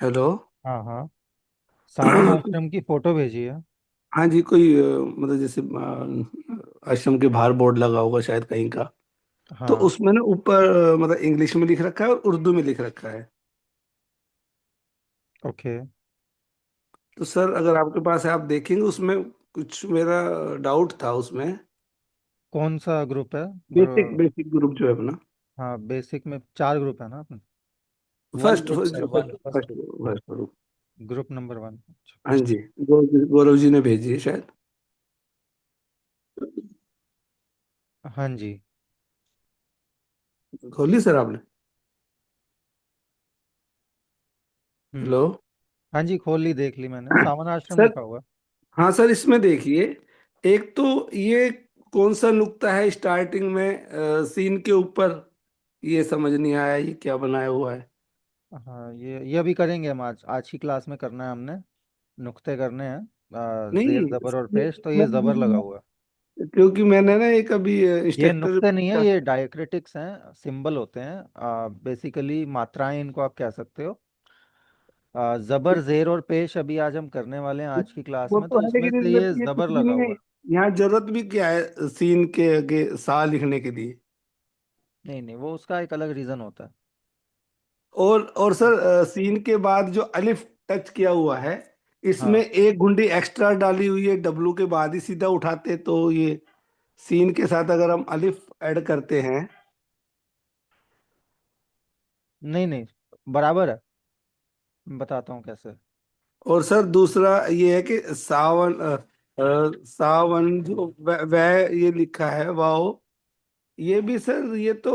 Hello. हाँ हाँ। सावन आश्रम की फोटो भेजी है। हाँ जी, कोई मतलब जैसे आश्रम के बाहर बोर्ड लगा होगा शायद कहीं का। तो हाँ। उसमें ना ऊपर मतलब इंग्लिश में लिख रखा है और उर्दू में लिख रखा है। ओके। तो सर अगर आपके पास है आप देखेंगे उसमें कुछ मेरा डाउट था उसमें। कौन सा ग्रुप है? बेसिक बेसिक ग्रुप जो है अपना। हाँ, बेसिक में 4 ग्रुप है ना अपने। One first group first sir, जो one first first first group. First group. Group number 1। हाँ जी। गौरव जी ने भेजी है शायद। हाँ जी। खोली सर आपने? हम्म। हेलो। हाँ जी, खोल ली, देख ली मैंने, सावन आश्रम सर, लिखा हुआ है। हाँ सर इसमें देखिए। एक तो ये कौन सा नुक्ता है स्टार्टिंग में सीन के ऊपर? ये समझ नहीं आया ये क्या बनाया हुआ है। हाँ, ये अभी करेंगे हम, आज आज की क्लास में करना है हमने। नुक्ते करने हैं। जेर नहीं, जबर और ये पेश, तो ये जबर लगा हुआ है। क्योंकि मैंने ना एक अभी ये इंस्ट्रक्टर। नुक्ते नहीं है, ये डायक्रिटिक्स हैं, सिंबल होते हैं, बेसिकली मात्राएं इनको आप कह सकते हो। जबर जेर और पेश अभी आज हम करने वाले हैं आज की क्लास वो में, तो तो है इसमें लेकिन से इसमें ये ये कुछ जबर भी लगा नहीं है। हुआ है। यहाँ जरूरत भी क्या है सीन के आगे सा लिखने के लिए? नहीं नहीं, वो उसका एक अलग रीजन होता है। और सर सीन के बाद जो अलिफ टच किया हुआ है, इसमें हाँ। एक घुंडी एक्स्ट्रा डाली हुई है, डब्लू के बाद ही सीधा उठाते तो ये सीन के साथ अगर हम अलिफ ऐड करते हैं। नहीं नहीं, बराबर है। मैं बताता हूँ कैसे। और सर दूसरा ये है कि सावन सावन जो वह ये लिखा है वाओ। ये भी सर ये तो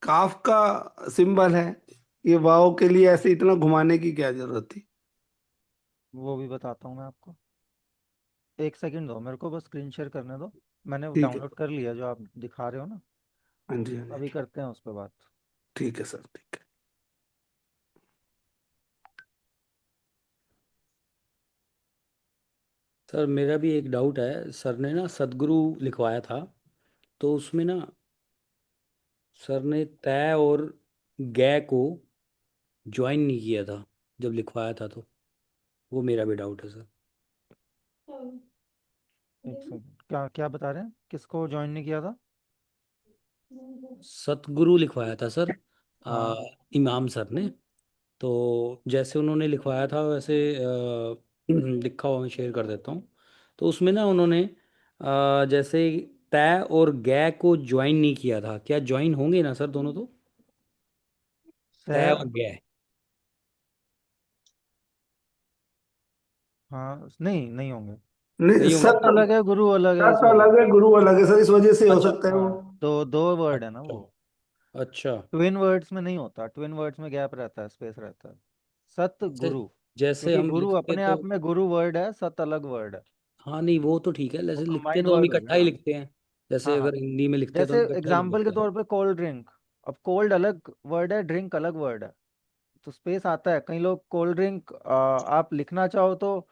काफ का सिंबल है। ये वाओ के लिए ऐसे इतना घुमाने की क्या जरूरत थी? वो भी बताता हूँ मैं आपको। एक सेकंड दो मेरे को, बस स्क्रीन शेयर करने दो। मैंने ठीक है। डाउनलोड कर लिया जो आप दिखा रहे हो ना। हाँ जी, हाँ जी। अभी करते हैं उस पर बात। ठीक है सर, ठीक है। सर मेरा भी एक डाउट है, सर ने ना सदगुरु लिखवाया था, तो उसमें ना सर ने तय और गै को ज्वाइन नहीं किया था जब लिखवाया था, तो वो मेरा भी डाउट है सर। एक सेकंड, क्या क्या बता रहे हैं, किसको ज्वाइन नहीं किया था? सतगुरु लिखवाया था सर, आ, हाँ। इमाम सर ने। तो जैसे उन्होंने लिखवाया था वैसे लिखा हुआ मैं शेयर कर देता हूँ। तो उसमें ना उन्होंने जैसे तय और गै को ज्वाइन नहीं किया था, क्या ज्वाइन होंगे ना सर दोनों तो? तय और गै हाँ, नहीं नहीं होंगे। नहीं नहीं होंगे सत। सत अलग है, गुरु अलग है, इस सत वजह अलग से। है, गुरु अलग है सर, इस वजह से हो अच्छा सकता है वो। हाँ, दो दो वर्ड है ना अच्छा वो। अच्छा। ट्विन वर्ड्स में नहीं होता, ट्विन वर्ड्स में गैप रहता है, स्पेस रहता है। सत जै- गुरु। जैसे क्योंकि हम गुरु लिखते अपने तो, आप में गुरु वर्ड है, सत अलग वर्ड है। हाँ नहीं वो तो ठीक है, वो जैसे लिखते कंबाइंड तो हम वर्ड हो गया इकट्ठा ही ना। लिखते हैं। जैसे हाँ हाँ। अगर हिंदी में लिखते हैं तो जैसे हम इकट्ठा ही लिख एग्जाम्पल के देते हैं। तौर पे कोल्ड ड्रिंक। अब कोल्ड अलग वर्ड है, ड्रिंक अलग वर्ड है। तो स्पेस आता है, कई लोग कोल्ड ड्रिंक आप लिखना चाहो तो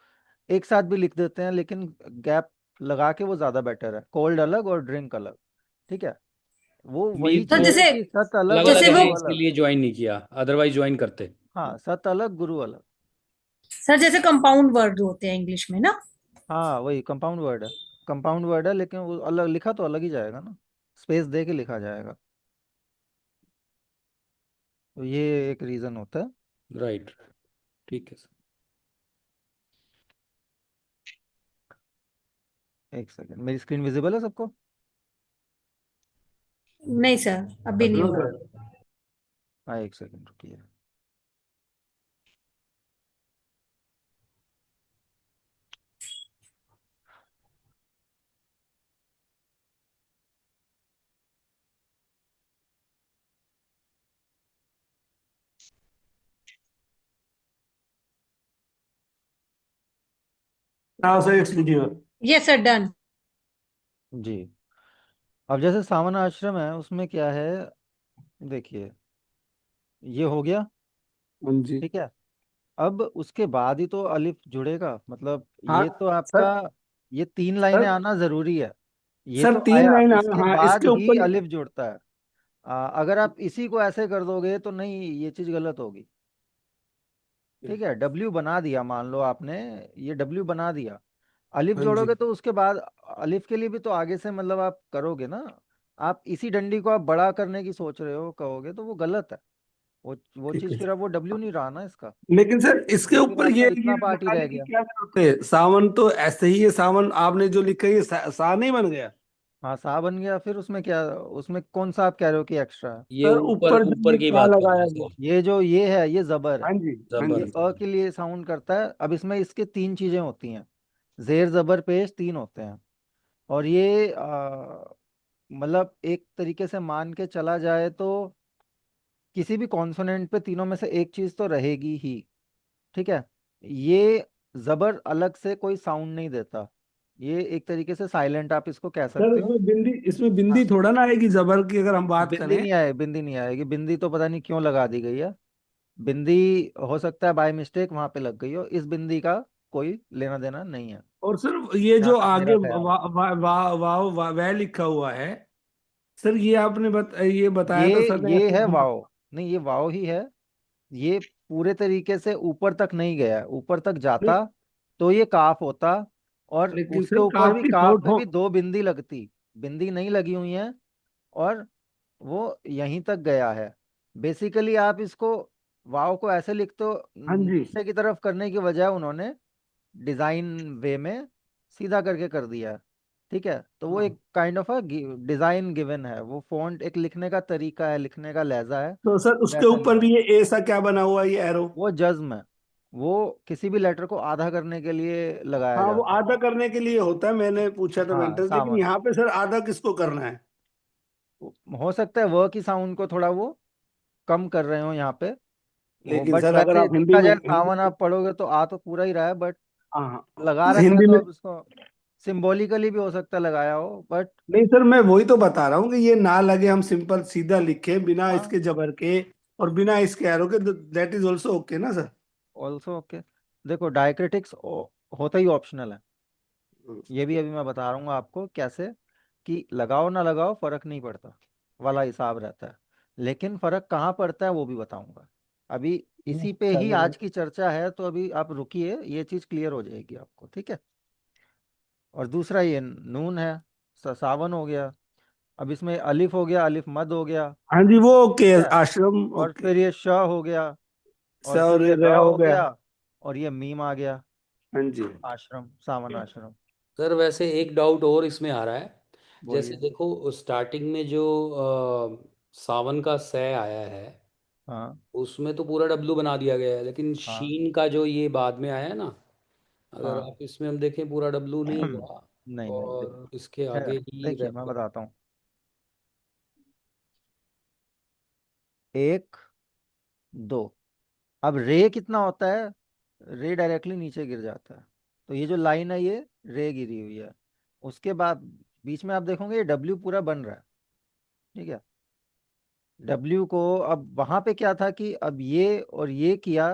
एक साथ भी लिख देते हैं, लेकिन गैप लगा के वो ज्यादा बेटर है, कोल्ड अलग और ड्रिंक अलग। ठीक है। वो वही मीन्स सर वो चीज है जैसे कि सत अलग अलग और अलग जैसे वो हैं गुरु अलग। इसीलिए ज्वाइन नहीं किया, अदरवाइज ज्वाइन करते। हाँ, सत अलग गुरु अलग। सर जैसे कंपाउंड वर्ड होते हैं इंग्लिश में ना। हाँ, वही कंपाउंड वर्ड है। कंपाउंड वर्ड है, लेकिन वो अलग लिखा तो अलग ही जाएगा ना। स्पेस दे के लिखा जाएगा। तो ये एक रीजन होता है। राइट। ठीक है सर। एक सेकंड, मेरी स्क्रीन विजिबल है सबको? नहीं सर, अभी नहीं नो हुआ। सर। हाँ, एक सेकंड रुकिए। Now sir it's video. Yes sir, done. जी। अब जैसे सावन आश्रम है, उसमें क्या है, देखिए, ये हो गया। हाँ जी। ठीक है। अब उसके बाद ही तो अलिफ जुड़ेगा, मतलब हाँ ये तो आपका, सर। ये 3 लाइनें सर आना जरूरी है। ये सर तो तीन आया, लाइन इसके हाँ बाद इसके ही ऊपर। अलिफ जुड़ता है। अगर आप इसी को ऐसे कर दोगे तो नहीं, ये चीज गलत होगी। ठीक है, डब्ल्यू बना दिया, मान लो आपने ये डब्ल्यू बना दिया, अलिफ हाँ जी। जोड़ोगे तो उसके बाद अलिफ के लिए भी तो आगे से मतलब आप करोगे ना। आप इसी डंडी को आप बड़ा करने की सोच रहे हो कहोगे तो वो गलत है। वो ठीक चीज है फिर अब वो डब्ल्यू नहीं रहा ना इसका। लेकिन सर इसके वो फिर ऊपर आपका ये इतना पार्ट ही रह लगाने की गया। क्या जरूरत है? सावन तो ऐसे ही है, सावन आपने जो लिखा है ये सा नहीं बन गया? हाँ सा बन गया, फिर उसमें क्या, उसमें कौन सा आप कह रहे हो कि एक्स्ट्रा है। ये सर ऊपर ऊपर जो ऊपर ये की सा बात कर रहे लगाया हैं गया। सर। ये जो ये है ये जबर है। हाँ जी। हाँ ये जबर जी। अ के लिए साउंड करता है। अब इसमें इसके तीन चीजें होती हैं, जेर जबर पेश तीन होते हैं। और ये मतलब एक तरीके से मान के चला जाए तो किसी भी कॉन्सोनेंट पे तीनों में से एक चीज तो रहेगी ही। ठीक है। ये जबर अलग से कोई साउंड नहीं देता, ये एक तरीके से साइलेंट आप इसको कह सर सकते हो। इसमें बिंदी हाँ, थोड़ा ना आएगी जबर की अगर हम बात बिंदी करें? नहीं आए, बिंदी नहीं आएगी। बिंदी तो पता नहीं क्यों लगा दी गई है। बिंदी हो सकता है बाय मिस्टेक वहां पे लग गई हो, इस बिंदी का कोई लेना देना नहीं है, और सर ये जहां जो तक आगे मेरा ख्याल है। वह लिखा हुआ है, सर ये आपने ये बताया था सर ने ये ऐसे है घुमा। वाओ। नहीं, ये वाओ ही है। ये पूरे तरीके से ऊपर तक नहीं गया, ऊपर तक नहीं, जाता तो ये काफ होता। और लेकिन उसके सर ऊपर भी काफी काफ होठ में हो। भी दो बिंदी लगती, बिंदी नहीं लगी हुई है। और वो यहीं तक गया है। बेसिकली आप इसको वाव को ऐसे लिख तो हाँ जी। नीचे की तरफ करने की बजाय उन्होंने डिजाइन वे में सीधा करके कर दिया है। ठीक है, तो वो हाँ। एक kind of a design given है, वो फॉन्ट एक लिखने का तरीका है, लिखने का लहजा है, तो सर उसके वैसा ऊपर लिखा भी है। ये ऐसा क्या बना हुआ है, ये एरो? वो जज्म है, वो किसी भी लेटर को आधा करने के लिए लगाया हाँ वो जाता है। आधा करने के लिए होता है, मैंने पूछा था हाँ मेंटर, लेकिन सावन। यहाँ पे सर आधा किसको करना है? हो सकता है वर्क की साउंड को थोड़ा वो कम कर रहे हो यहाँ पे। वो लेकिन बट सर अगर वैसे आप हिंदी देखा में जाए सावन आप पढ़ोगे तो आ तो पूरा ही रहा है, बट हाँ हाँ, लगा रखा है हिंदी तो में। अब इसको सिंबॉलिकली भी हो सकता है लगाया हो, बट नहीं सर मैं वही तो बता रहा हूँ कि ये ना लगे, हम सिंपल सीधा लिखे बिना हाँ इसके जबर के और बिना इसके एरो के, दैट इज ऑल्सो ओके ना सर? Also okay. देखो डायक्रिटिक्स होता ही ऑप्शनल है। ये भी अभी मैं बता रहा हूँ आपको कैसे, कि लगाओ ना लगाओ फर्क नहीं पड़ता वाला हिसाब रहता है। लेकिन फर्क कहाँ पड़ता है वो भी बताऊंगा। अभी इसी पे ही चलिए। आज की चर्चा है, तो अभी आप रुकिए, ये चीज क्लियर हो जाएगी आपको। ठीक है। और दूसरा ये नून है, सावन हो गया। अब इसमें अलिफ हो गया, अलिफ मद हो गया। हाँ जी वो ओके। ठीक है। आश्रम और ओके। फिर ये श हो गया। और फिर सर ये र हो हो गया। गया। और ये मीम आ गया। हाँ जी। आश्रम, सावन आश्रम। सर वैसे एक डाउट और इसमें आ रहा है। जैसे बोलिए। देखो स्टार्टिंग में जो सावन का सै आया है, हाँ उसमें तो पूरा डब्लू बना दिया गया है, लेकिन हाँ शीन का जो ये बाद में आया है ना, अगर हाँ। आप इसमें हम देखें पूरा डब्लू नहीं हुआ, नहीं नहीं, और इसके है, आगे ही देखिए मैं रहता है। बताता हूँ। एक, दो। अब रे कितना होता है, रे डायरेक्टली नीचे गिर जाता है। तो ये जो लाइन है ये रे गिरी हुई है। उसके बाद बीच में आप देखोगे ये डब्ल्यू पूरा बन रहा है। ठीक है। डब्ल्यू को अब वहां पे क्या था कि अब ये और ये किया,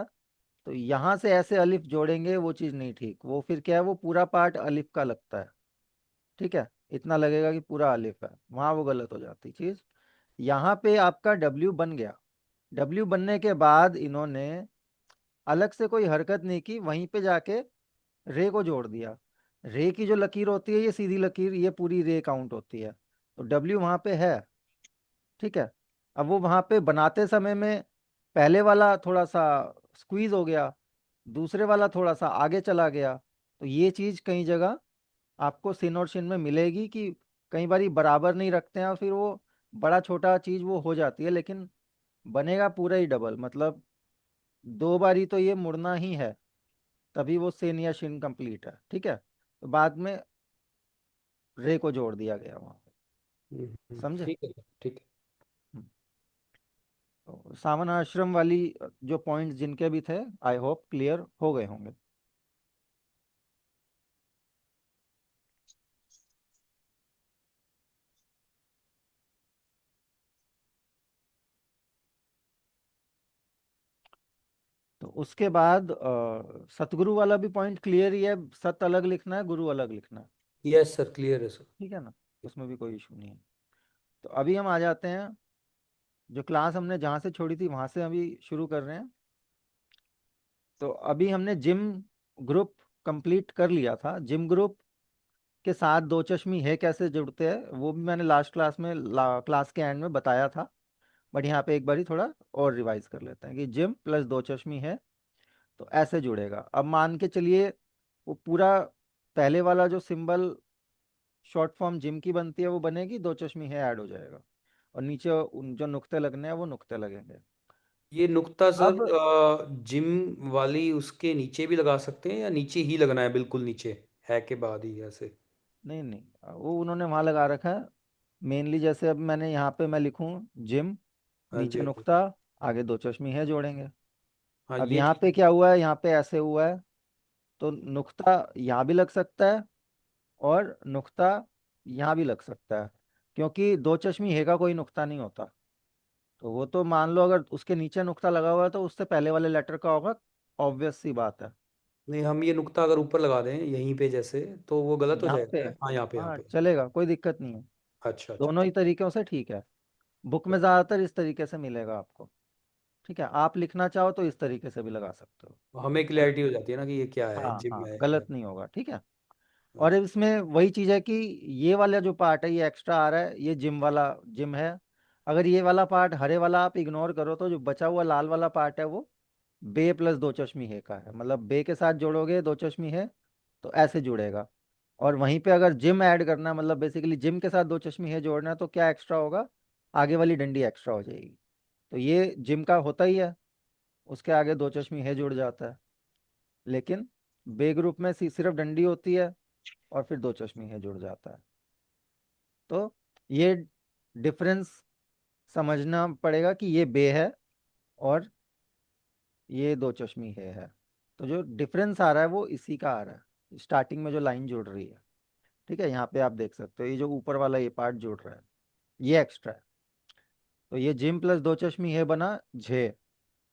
तो यहां से ऐसे अलिफ जोड़ेंगे वो चीज नहीं ठीक, वो फिर क्या है, वो पूरा पार्ट अलिफ का लगता है। ठीक है। इतना लगेगा कि पूरा अलिफ है, वहां वो गलत हो जाती चीज। यहाँ पे आपका डब्ल्यू बन गया। डब्ल्यू बनने के बाद इन्होंने अलग से कोई हरकत नहीं की, वहीं पे जाके रे को जोड़ दिया। रे की जो लकीर होती है ये सीधी लकीर, ये पूरी रे काउंट होती है। तो डब्ल्यू वहां पे है। ठीक है। अब वो वहां पे बनाते समय में पहले वाला थोड़ा सा स्क्वीज हो गया, दूसरे वाला थोड़ा सा आगे चला गया। तो ये चीज कई जगह आपको सिन और शिन में मिलेगी कि कई बारी बराबर नहीं रखते हैं और फिर वो बड़ा छोटा चीज वो हो जाती है, लेकिन बनेगा पूरा ही डबल, मतलब दो बारी तो ये मुड़ना ही है, तभी वो सेन या शिन कंप्लीट है। ठीक है। तो बाद में रे को जोड़ दिया गया वहां पे। समझे। ठीक है ठीक है। हम्म। तो सावन आश्रम वाली जो पॉइंट्स जिनके भी थे, आई होप क्लियर हो गए होंगे। तो उसके बाद सतगुरु वाला भी पॉइंट क्लियर ही है, सत अलग लिखना है, गुरु अलग लिखना है। यस सर, क्लियर है सर। ठीक है ना, उसमें भी कोई इशू नहीं है। तो अभी हम आ जाते हैं, जो क्लास हमने जहाँ से छोड़ी थी वहां से अभी शुरू कर रहे हैं। तो अभी हमने जिम ग्रुप कंप्लीट कर लिया था। जिम ग्रुप के साथ दो चश्मी है कैसे जुड़ते हैं वो भी मैंने लास्ट क्लास में क्लास के एंड में बताया था। बट यहाँ पे एक बारी थोड़ा और रिवाइज कर लेते हैं कि जिम प्लस दो चश्मी है तो ऐसे जुड़ेगा। अब मान के चलिए वो पूरा पहले वाला जो सिंबल शॉर्ट फॉर्म जिम की बनती है वो बनेगी, दो चश्मी है ऐड हो जाएगा, और नीचे जो नुक्ते लगने हैं वो नुक्ते लगेंगे। ये नुक्ता सर अब जिम वाली उसके नीचे भी लगा सकते हैं या नीचे ही लगना है, बिल्कुल नीचे है के बाद ही ऐसे? नहीं नहीं, वो उन्होंने वहां लगा रखा है मेनली। जैसे अब मैंने यहाँ पे मैं लिखूं जिम, हाँ जी, नीचे हाँ जी। नुक्ता, आगे दो चश्मी है जोड़ेंगे। हाँ, अब ये यहाँ ठीक पे है। क्या हुआ है, यहाँ पे ऐसे हुआ है तो नुक्ता यहाँ भी लग सकता है और नुक्ता यहाँ भी लग सकता है, क्योंकि दो चश्मी है का कोई नुक्ता नहीं होता। तो वो तो मान लो अगर उसके नीचे नुक्ता लगा हुआ है तो उससे पहले वाले लेटर का होगा, ऑब्वियस सी बात है। नहीं, हम ये नुक्ता अगर ऊपर लगा दें यहीं पे जैसे, तो वो गलत हो यहाँ पे, जाएगा? हाँ, यहाँ पे, यहाँ हाँ पे। चलेगा, कोई दिक्कत नहीं है। अच्छा, अच्छा, दोनों ही ठीक। तरीकों से ठीक है। बुक में ज़्यादातर इस तरीके से मिलेगा आपको। ठीक है, आप लिखना चाहो तो इस तरीके से भी लगा सकते हो। हमें गलत क्लैरिटी हो नहीं, जाती है ना कि ये क्या है, हाँ जिम हाँ, है या। गलत नहीं होगा। ठीक है। हाँ और जी। इसमें वही चीज़ है कि ये वाला जो पार्ट है ये एक्स्ट्रा आ रहा है, ये जिम वाला जिम है। अगर ये वाला पार्ट हरे वाला आप इग्नोर करो तो जो बचा हुआ लाल वाला पार्ट है वो बे प्लस दो चश्मी है का है। मतलब बे के साथ जोड़ोगे दो चश्मी है तो ऐसे जुड़ेगा। और वहीं पे अगर जिम ऐड करना है, मतलब बेसिकली जिम के साथ दो चश्मी है जोड़ना है, तो क्या एक्स्ट्रा होगा, आगे वाली डंडी एक्स्ट्रा हो जाएगी। तो ये जिम का होता ही है, उसके आगे दो चश्मी है जुड़ जाता है। लेकिन बे ग्रुप में सिर्फ डंडी होती है और फिर दो चश्मी है जुड़ जाता है। तो ये डिफरेंस समझना पड़ेगा कि ये बे है और ये दो चश्मी है। तो जो डिफरेंस आ रहा है वो इसी का आ रहा है, स्टार्टिंग में जो लाइन जुड़ रही है। ठीक है, यहाँ पे आप देख सकते हो ये जो ऊपर वाला ये पार्ट जुड़ रहा है ये एक्स्ट्रा है। तो ये जिम प्लस दो चश्मी है बना झे।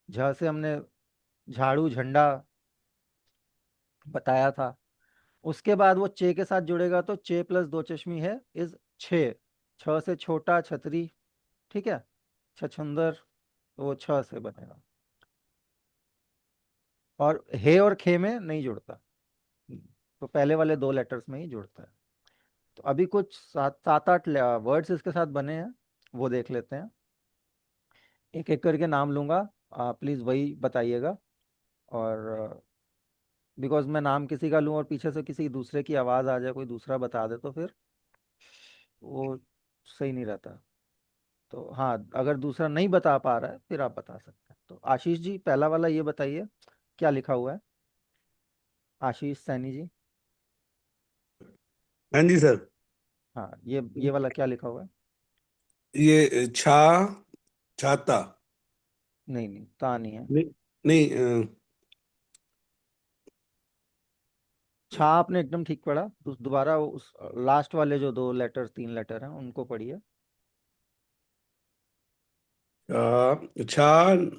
झ से हमने झाड़ू झंडा बताया था। उसके बाद वो चे के साथ जुड़ेगा तो चे प्लस दो चश्मी है इज छे। छ से छोटा छतरी। ठीक है, छछुंदर, तो वो छ से बनेगा। और हे और खे में नहीं जुड़ता, तो पहले वाले दो लेटर्स में ही जुड़ता है। तो अभी कुछ सात सात आठ वर्ड्स इसके साथ बने हैं, वो देख लेते हैं। एक एक करके नाम लूंगा, प्लीज वही बताइएगा। और बिकॉज मैं नाम किसी का लूं और पीछे से किसी दूसरे की आवाज आ जाए, कोई दूसरा बता दे तो फिर वो सही नहीं रहता। तो हाँ, अगर दूसरा नहीं बता पा रहा है फिर आप बता सकते हैं। तो आशीष जी पहला वाला ये बताइए क्या लिखा हुआ है। आशीष सैनी जी। हाँ जी सर। हाँ, ये वाला क्या लिखा हुआ है। ये छाता। नहीं नहीं, ता नहीं है। नहीं, नहीं, छा आपने एकदम ठीक पढ़ा, तो दोबारा उस लास्ट वाले जो दो लेटर तीन लेटर हैं उनको पढ़िए। छान,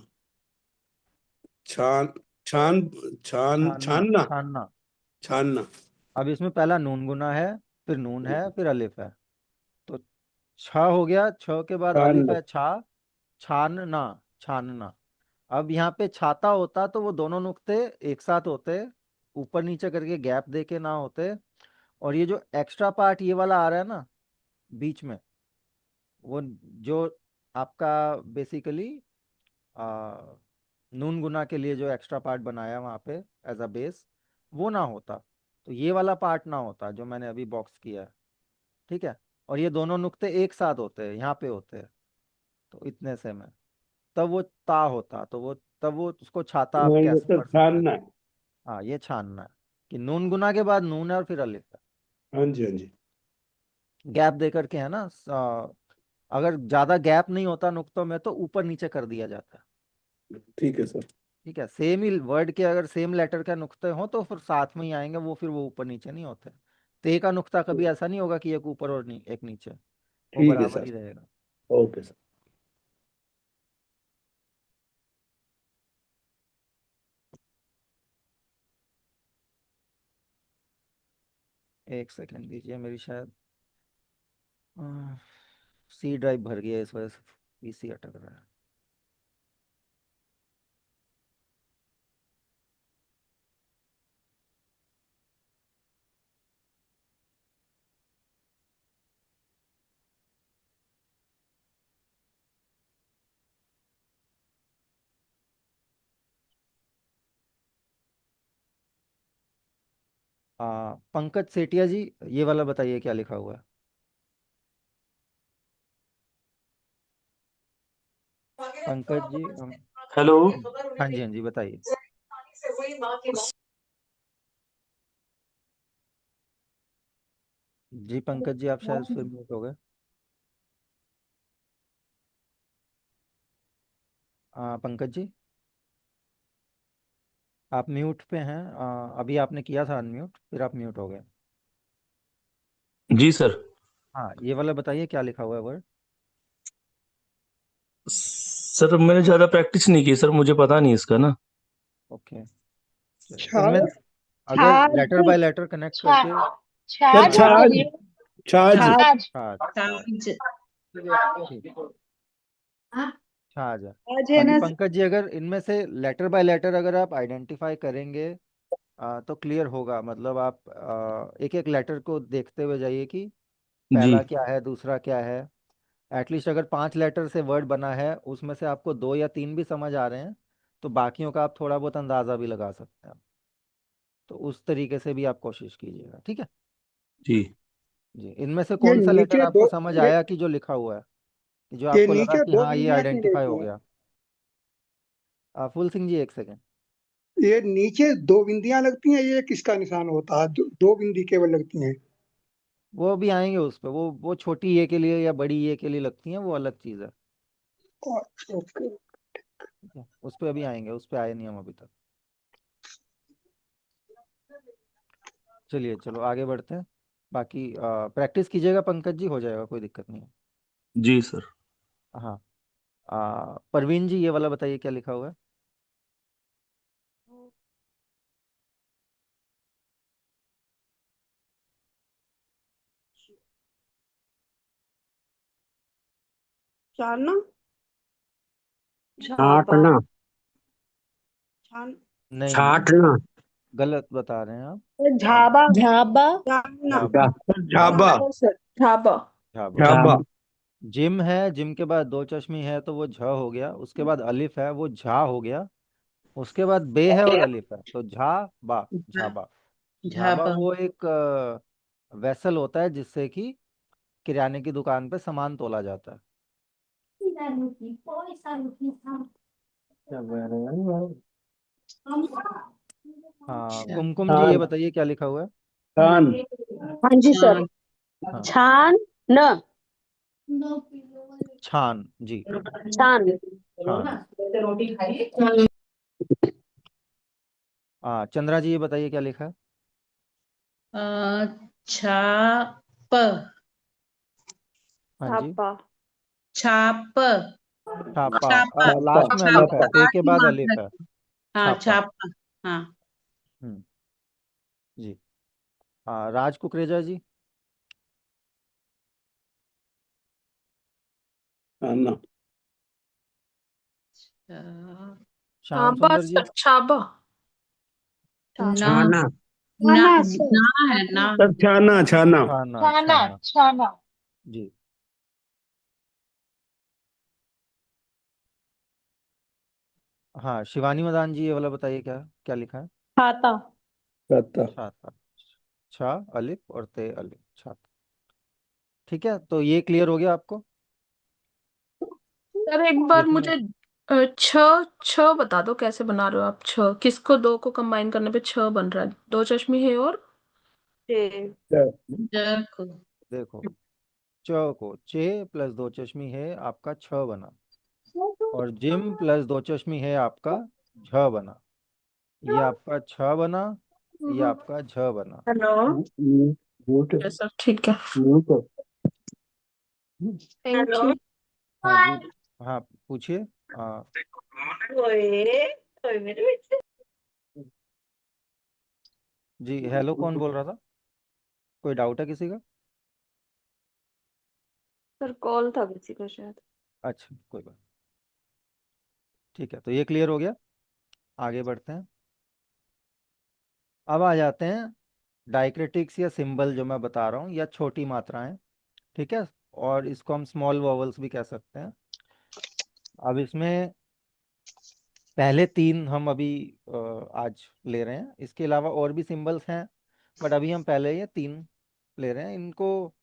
छान, छान, छानना, छानना, छानना। छानना। अब इसमें पहला नून गुना है, फिर नून है, फिर अलिफ है। तो छ हो गया, छ के बाद अलिफ छानना। है, छा। छानना, छानना। अब यहाँ पे छाता होता तो वो दोनों नुक्ते एक साथ होते, ऊपर नीचे करके गैप दे के ना होते। और ये जो एक्स्ट्रा पार्ट ये वाला आ रहा है ना बीच में, वो जो आपका बेसिकली नून गुना के लिए जो एक्स्ट्रा पार्ट बनाया वहाँ पे एज अ बेस, वो ना होता। तो ये वाला पार्ट ना होता जो मैंने अभी बॉक्स किया है। ठीक है। और ये दोनों नुक्ते एक साथ होते हैं, यहाँ पे होते हैं, तो इतने से में तब वो ता होता, तो वो तब वो उसको छाता आप ये कैसे सर पढ़ सकते हैं। छानना है। हाँ, ये छानना है कि नून गुना के बाद नून है और फिर अलिफ है, हाँ जी, हाँ जी। गैप दे करके है ना। अगर ज्यादा गैप नहीं होता नुक्तों में तो ऊपर नीचे कर दिया जाता है। ठीक है सर। ठीक है, सेम ही वर्ड के अगर सेम लेटर के नुक्ते हो तो फिर साथ में ही आएंगे वो, फिर वो ऊपर नीचे नहीं होते। ते का नुक्ता कभी ऐसा नहीं होगा कि एक ऊपर और एक नीचे, वो ठीक है बराबर सर। ही रहेगा। Okay sir. एक सेकंड दीजिए, मेरी शायद सी ड्राइव भर गया है, इस वजह से पीसी अटक रहा है। पंकज सेठिया जी, ये वाला बताइए क्या लिखा हुआ है। पंकज जी हेलो। हाँ जी हाँ जी बताइए। जी पंकज जी, आप शायद फिर म्यूट हो गए। पंकज जी, आप म्यूट पे हैं। अभी आपने किया था अनम्यूट, फिर आप म्यूट हो गए। जी सर। हाँ, ये वाला बताइए क्या लिखा हुआ है वर्ड। सर मैंने ज्यादा प्रैक्टिस नहीं की सर, मुझे पता नहीं इसका ना। ओके, चलिए इनमें छाछ अगर छाछ लेटर बाय लेटर कनेक्ट करके। सर छाछ छाछ, छाछ। छाछ छाछ, छाछ। ठीक, छाछ है। छाछ है बाकी ना। पंकज जी, अगर इनमें से लेटर बाय लेटर अगर आप आइडेंटिफाई करेंगे तो क्लियर होगा। मतलब आप एक एक लेटर को देखते हुए जाइए कि जी पहला क्या है, दूसरा क्या है। एटलीस्ट अगर 5 लेटर से वर्ड बना है, उसमें से आपको 2 या 3 भी समझ आ रहे हैं, तो बाकियों का आप थोड़ा बहुत अंदाजा भी लगा सकते हैं। तो उस तरीके से भी आप कोशिश कीजिएगा, ठीक है जी। जी। इनमें से ये कौन सा लेटर नीचे आपको दो समझ ये, आया कि जो लिखा हुआ है, कि जो ये आपको लगा नीचे कि दो हाँ ये बिंदियां क्यों आइडेंटिफाई हो लगती हैं? गया। फुल सिंह जी, एक सेकेंड। ये नीचे दो बिंदियां लगती हैं, ये किसका निशान होता है? दो बिंदी केवल लगती हैं। वो अभी आएंगे उस पर, वो छोटी ए के लिए या बड़ी ए के लिए लगती हैं, वो अलग चीज़ है। ओके। ठीक है, उस पर अभी आएंगे, उस पर आए नहीं हम अभी तक। चलिए चलो आगे बढ़ते हैं। बाकी प्रैक्टिस कीजिएगा पंकज जी, हो जाएगा, कोई दिक्कत नहीं है। जी सर। हाँ, परवीन जी, ये वाला बताइए क्या लिखा हुआ है। छाना छापा छाटना। छान नहीं नहीं, छाटना। गलत बता रहे हैं आप। झाबा झाबा। छानना झाबा, झा- झाबा, झाबा, झाबा झाबा। झाबा। झा- जिम है, जिम के बाद दो चश्मी है तो वो झ हो गया। उसके बाद अलिफ है, वो झा हो गया। उसके बाद बे है और अलिफ है, तो झा बा, झाबा। झाबा झाबा। वो एक वेसल होता है जिससे कि किराने की दुकान पे सामान तोला जाता है। हाँ, अच्छा। कुमकुम जी, ये छान, बताइए क्या लिखा हुआ है। छान। हाँ जी सर। छान। हाँ, छान न छान जी, छान छान। चंद्रा जी, ये बताइए क्या लिखा है। छाप। हाँ जी, छापा छाप। छापा। छापा। छापा, लास्ट में अलिफ है, छापा। पे के लास्ट में बाद मात्रा अलिफ है। है। हाँ, छापा। छापा। हाँ। हम्म, जी। राज कुकरेजा जी। छाना, श्याम सुंदर जी। छाबा ना। छाना। ना। छाना सर। ना है ना। सर छाना, छाना। छाना, छाना छाना छाना जी। हाँ, शिवानी मदान जी, ये वाला बताइए क्या क्या लिखा है। छाता छाता। छाता, छा अलिफ और ते अलिफ, छाता। ठीक है, तो ये क्लियर हो गया आपको। सर एक बार इसमें मुझे छ छ बता दो कैसे बना रहे हो आप। छ किसको, दो को कंबाइन करने पे छ बन रहा है। दो चश्मी है और छे देखो। देखो, च को चे प्लस दो चश्मी है आपका छ बना, और जिम प्लस दो चश्मी है आपका झ बना। ये आपका छ बना, ये आपका झ बना। हेलो। म्यूट। यस सर, ठीक है। म्यूट। Thank you. हाँ जी, हाँ पूछिए। आ, जी, हेलो, कौन बोल रहा था। कोई डाउट है किसी का। सर कॉल था किसी का शायद। अच्छा, कोई बात। ठीक है, तो ये क्लियर हो गया। आगे बढ़ते हैं। अब आ जाते हैं डाइक्रिटिक्स या सिंबल जो मैं बता रहा हूँ, या छोटी मात्राएं। ठीक है, और इसको हम स्मॉल वॉवल्स भी कह सकते हैं। अब इसमें पहले 3 हम अभी आज ले रहे हैं। इसके अलावा और भी सिंबल्स हैं, बट अभी हम पहले ये 3 ले रहे हैं इनको।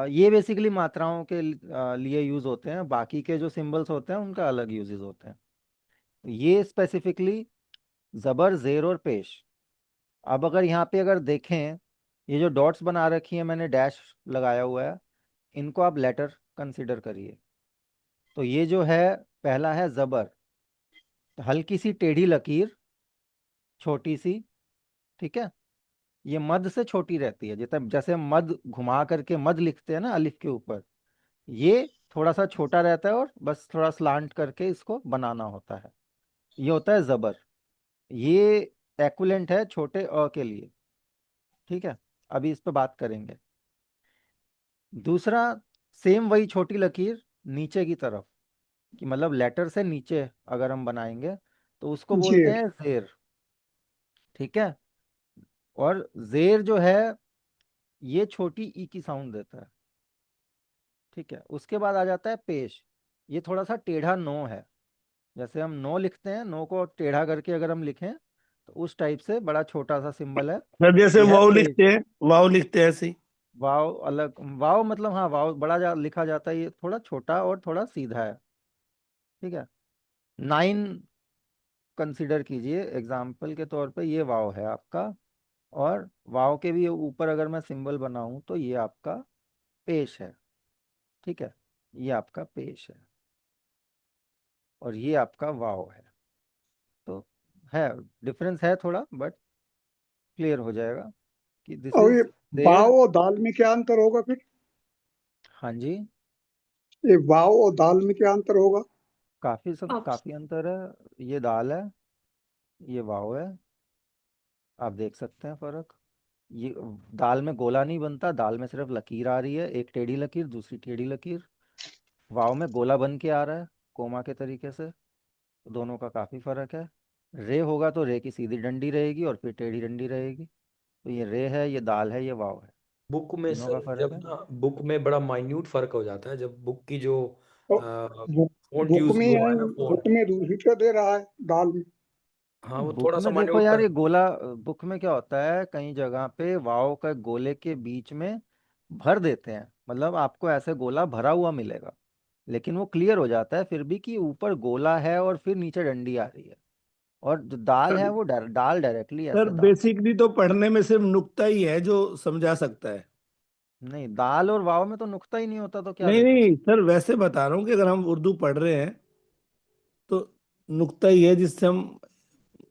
ये बेसिकली मात्राओं के लिए यूज होते हैं, बाकी के जो सिंबल्स होते हैं उनका अलग यूजेस होते हैं। ये स्पेसिफिकली जबर, जेर और पेश। अब अगर यहाँ पे अगर देखें, ये जो डॉट्स बना रखी है मैंने, डैश लगाया हुआ है, इनको आप लेटर कंसिडर करिए। तो ये जो है, पहला है जबर, हल्की सी टेढ़ी लकीर, छोटी सी, ठीक है। ये मद से छोटी रहती है, जैसे जैसे हम मद घुमा करके मद लिखते हैं ना अलिफ के ऊपर, ये थोड़ा सा छोटा रहता है और बस थोड़ा स्लांट करके इसको बनाना होता है। ये होता है जबर। ये एक्विलेंट है छोटे अ के लिए, ठीक है। अभी इस पे बात करेंगे। दूसरा, सेम वही छोटी लकीर नीचे की तरफ, कि मतलब लेटर से नीचे अगर हम बनाएंगे तो उसको जी। बोलते हैं जेर, ठीक है। और जेर जो है, ये छोटी ई की साउंड देता है, ठीक है। उसके बाद आ जाता है पेश। ये थोड़ा सा टेढ़ा नो है, जैसे हम नो लिखते हैं, नो को टेढ़ा करके अगर हम लिखें तो उस टाइप से बड़ा छोटा सा सिंबल है। सर जैसे ये है वाव पेश। लिखते हैं, वाव लिखते हैं ऐसे ही। वाव अलग, वाव मतलब हाँ, वाव बड़ा लिखा जाता है, ये थोड़ा छोटा और थोड़ा सीधा है, ठीक है। 9 कंसिडर कीजिए एग्जाम्पल के तौर पे, ये वाव है आपका। और वाव के भी ऊपर अगर मैं सिंबल बनाऊं तो ये आपका पेश है, ठीक है। ये आपका पेश है और ये आपका वाव है। तो है, डिफरेंस है थोड़ा, बट क्लियर हो जाएगा कि दिस और इज ये वाव देयर। और दाल में क्या अंतर होगा फिर? हाँ जी, ये वाव और दाल में क्या अंतर होगा? ऑप्शन। काफी अंतर है। ये दाल है, ये वाव है, आप देख सकते हैं फर्क। ये दाल में गोला नहीं बनता, दाल में सिर्फ लकीर आ रही है, एक टेढ़ी लकीर, दूसरी टेढ़ी लकीर। वाव में गोला बन के आ रहा है कोमा के तरीके से। तो दोनों का काफी फर्क है। रे होगा तो रे की सीधी डंडी रहेगी और फिर टेढ़ी डंडी रहेगी। तो ये रे है, ये दाल है, ये वाव है। बुक में तीनों का सर, फर्क जब है। ना बुक में बड़ा माइन्यूट फर्क हो जाता है, जब बुक की जो तो बुक फॉन्ट बुक यूज में हुआ है ना, बुक फॉन्ट, में दूसरी तो दे रहा है दाल में। हाँ वो बुक थोड़ा सा में देखो माइन्यूट यार, ये फर्क। गोला, बुक में क्या होता है, कई जगह पे वाव का गोले के बीच में भर देते हैं, मतलब आपको ऐसे गोला भरा हुआ मिलेगा, लेकिन वो क्लियर हो जाता है फिर भी कि ऊपर गोला है और फिर नीचे डंडी आ रही है। और जो दाल सर है वो दाल डायरेक्टली सर ऐसे दाल। बेसिकली तो पढ़ने में सिर्फ नुक्ता ही है जो समझा सकता है। नहीं, दाल और वाव में तो नुक्ता ही नहीं होता, तो क्या नहीं देखा। नहीं सर, वैसे बता रहा हूँ कि अगर हम उर्दू पढ़ रहे हैं तो नुक्ता ही है जिससे हम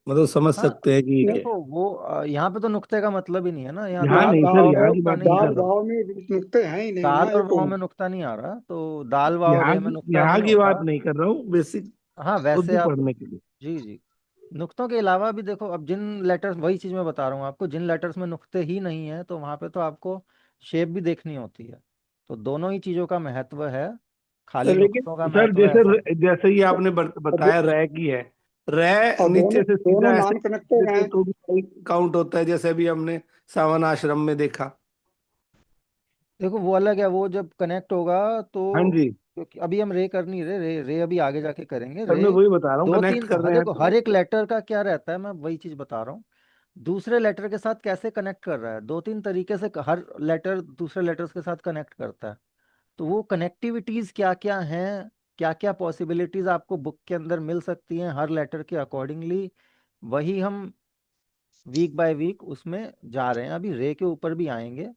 मतलब समझ हाँ, सकते हैं कि ये क्या है। देखो वो यहाँ पे तो नुक्ते का मतलब ही नहीं है ना, यहाँ तो यहाँ दाल नहीं नुक्ता सर, और यहाँ वाव की नुक्ता बात नहीं नहीं है। कर दाल रहा हूँ। वाव में नुक्ते हैं ही नहीं दाल ना, और एक वाव में नुक्ता नहीं आ रहा, तो दाल वाव यहाँ रे में की नुक्ता यहाँ नहीं की बात होता। नहीं कर रहा हूँ, बेसिक हाँ वैसे उर्दू आप, पढ़ने के लिए। जी जी, नुक्तों के अलावा भी देखो, अब जिन लेटर्स, वही चीज मैं बता रहा हूँ आपको, जिन लेटर्स में नुक्ते ही नहीं है तो वहां पे तो आपको शेप भी देखनी होती है। तो दोनों ही चीजों का महत्व है, खाली लेकिन नुक्तों का सर महत्व जैसे ऐसा नहीं। जैसे ही और आपने दो, बताया रह की है, रह और नीचे दोनों से दोनों सीधा ऐसे नॉन कनेक्टेड देते हैं। तो भी काउंट होता है, जैसे अभी हमने सावन आश्रम में देखा। देखो वो अलग है, वो जब कनेक्ट होगा हाँ तो, जी। क्योंकि अभी हम रे कर नहीं रहे, रे अभी आगे जाके करेंगे सर रे। मैं वही बता रहा हूँ, दो कनेक्ट तीन, कर हाँ रहे हैं देखो, तो। हर एक लेटर का क्या रहता है, मैं वही चीज बता रहा हूँ। दूसरे लेटर के साथ कैसे कनेक्ट कर रहा है, 2-3 तरीके से हर लेटर दूसरे लेटर्स के साथ कनेक्ट करता है। तो वो कनेक्टिविटीज क्या क्या हैं, क्या क्या पॉसिबिलिटीज आपको बुक के अंदर मिल सकती हैं हर लेटर के अकॉर्डिंगली, वही हम वीक बाय वीक उसमें जा रहे हैं। अभी रे के ऊपर भी आएंगे।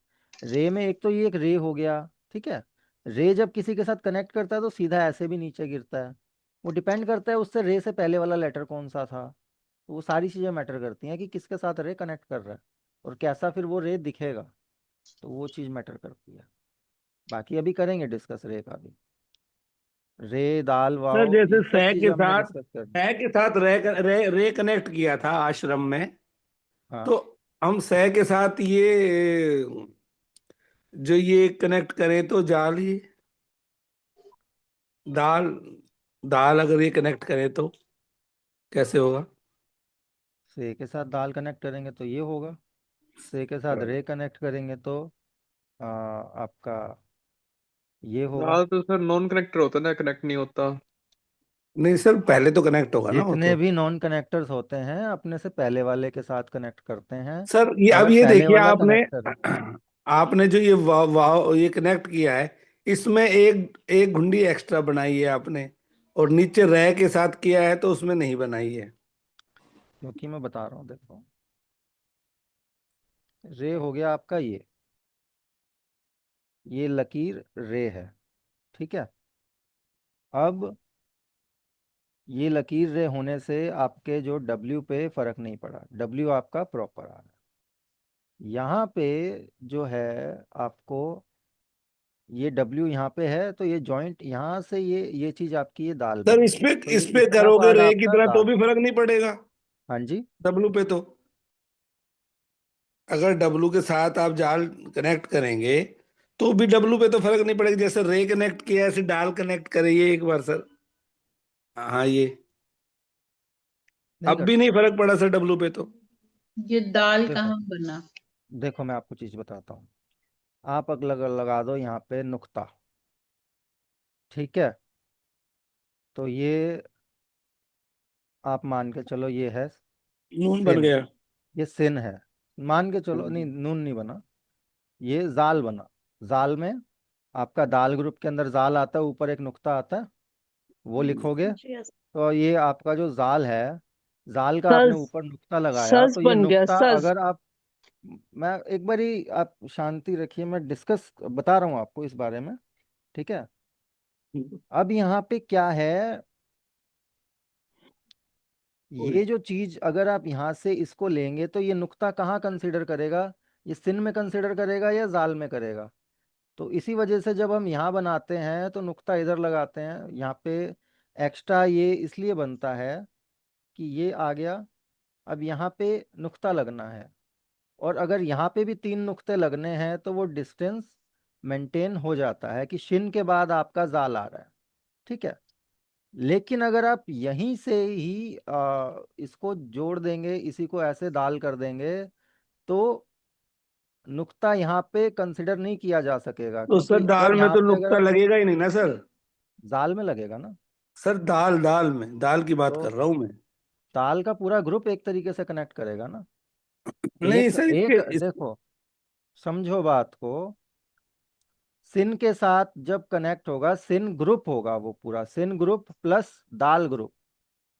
रे में एक तो ये एक रे हो गया, ठीक है। रे जब किसी के साथ कनेक्ट करता है तो सीधा ऐसे भी नीचे गिरता है। वो डिपेंड करता है उससे रे से पहले वाला लेटर कौन सा था। तो वो सारी चीज़ें मैटर करती हैं कि किसके साथ रे कनेक्ट कर रहा है और कैसा फिर वो रे दिखेगा। तो वो चीज़ मैटर करती है। बाकी अभी करेंगे डिस्कस रे का भी। रे, दाल, सर वाव, जैसे ये सब चीज़ें हमने डिस्कस कर ली। सह के साथ रे कनेक्ट किया था आश्रम में, हाँ, तो हम सह के साथ ये जो ये कनेक्ट करें तो जाल ही, दाल, दाल अगर ये कनेक्ट करें तो कैसे होगा? से के साथ दाल कनेक्ट करेंगे तो ये होगा। से के साथ रे कनेक्ट करेंगे तो आपका ये होगा। दाल तो सर नॉन कनेक्टर होता है ना, कनेक्ट नहीं होता। नहीं सर, पहले तो कनेक्ट होगा ना वो जितने तो। भी नॉन कनेक्टर्स होते हैं अपने से पहले वाले के साथ कनेक्ट करते हैं। सर ये अब अगर ये पहले देखिए वाला आपने कनेक्टर है, आपने जो ये ये कनेक्ट किया है, इसमें एक एक घुंडी एक्स्ट्रा बनाई है आपने, और नीचे रह के साथ किया है तो उसमें नहीं बनाई है। क्योंकि मैं बता रहा हूँ देखो, रे हो गया आपका ये लकीर रे है, ठीक है। अब ये लकीर रे होने से आपके जो डब्ल्यू पे फर्क नहीं पड़ा, डब्ल्यू आपका प्रॉपर आ रहा है। यहाँ पे जो है आपको ये डब्ल्यू यहाँ पे है, तो ये जॉइंट यहाँ से ये चीज आपकी ये दाल सर बन गई, तो इस ये पे इतना करोगे पार्ट रे की आपका तरह तो दाल। भी फर्क नहीं पड़ेगा। हाँ जी। डब्लू पे तो, अगर डब्लू के साथ आप जाल कनेक्ट करेंगे तो भी डब्लू पे तो फर्क नहीं पड़ेगा। जैसे रे कनेक्ट किया ऐसे डाल कनेक्ट करिए एक बार सर। हाँ ये, नहीं अब कर भी नहीं सकते। फर्क पड़ा सर डब्लू पे तो। ये दाल देखो कहाँ बना? देखो मैं आपको चीज बताता हूँ। आप अगर लगा दो यहाँ पे नुक्ता, ठीक है, तो ये आप मान के चलो ये है नून बन सिन, गया। ये सिन है, मान के चलो, नहीं नून नहीं बना, ये जाल बना। जाल में आपका दाल ग्रुप के अंदर जाल आता है, ऊपर एक नुक्ता आता है, वो लिखोगे, तो ये आपका जो जाल है, जाल का आपने सज, ऊपर नुक्ता लगाया, सज तो ये बन गया नुक्ता सज। अगर आप, मैं एक बारी आप शांति रखिए, मैं डिस्कस बता रहा हूँ आपको इस बारे में, ठीक है। अब यहाँ पे क्या है, ये जो चीज अगर आप यहाँ से इसको लेंगे तो ये नुक्ता कहाँ कंसीडर करेगा, ये सिन में कंसीडर करेगा या जाल में करेगा। तो इसी वजह से जब हम यहाँ बनाते हैं तो नुक्ता इधर लगाते हैं, यहाँ पे एक्स्ट्रा ये इसलिए बनता है कि ये आ गया। अब यहाँ पे नुक्ता लगना है, और अगर यहाँ पे भी 3 नुक्ते लगने हैं तो वो डिस्टेंस मेंटेन हो जाता है कि शिन के बाद आपका जाल आ रहा है, ठीक है। लेकिन अगर आप यहीं से ही इसको जोड़ देंगे, इसी को ऐसे दाल कर देंगे, तो नुक्ता यहाँ पे कंसिडर नहीं किया जा सकेगा, तो सर क्योंकि दाल अगर में यहाँ तो पे अगर नुक्ता आप लगेगा ही नहीं ना सर। जाल में लगेगा ना, सर दाल दाल में, दाल की बात तो कर रहा हूँ मैं। दाल का पूरा ग्रुप एक तरीके से कनेक्ट करेगा ना। नहीं एक सर एक इसके देखो, समझो बात को, सिन के साथ जब कनेक्ट होगा, सिन ग्रुप होगा, वो पूरा सिन ग्रुप प्लस दाल ग्रुप।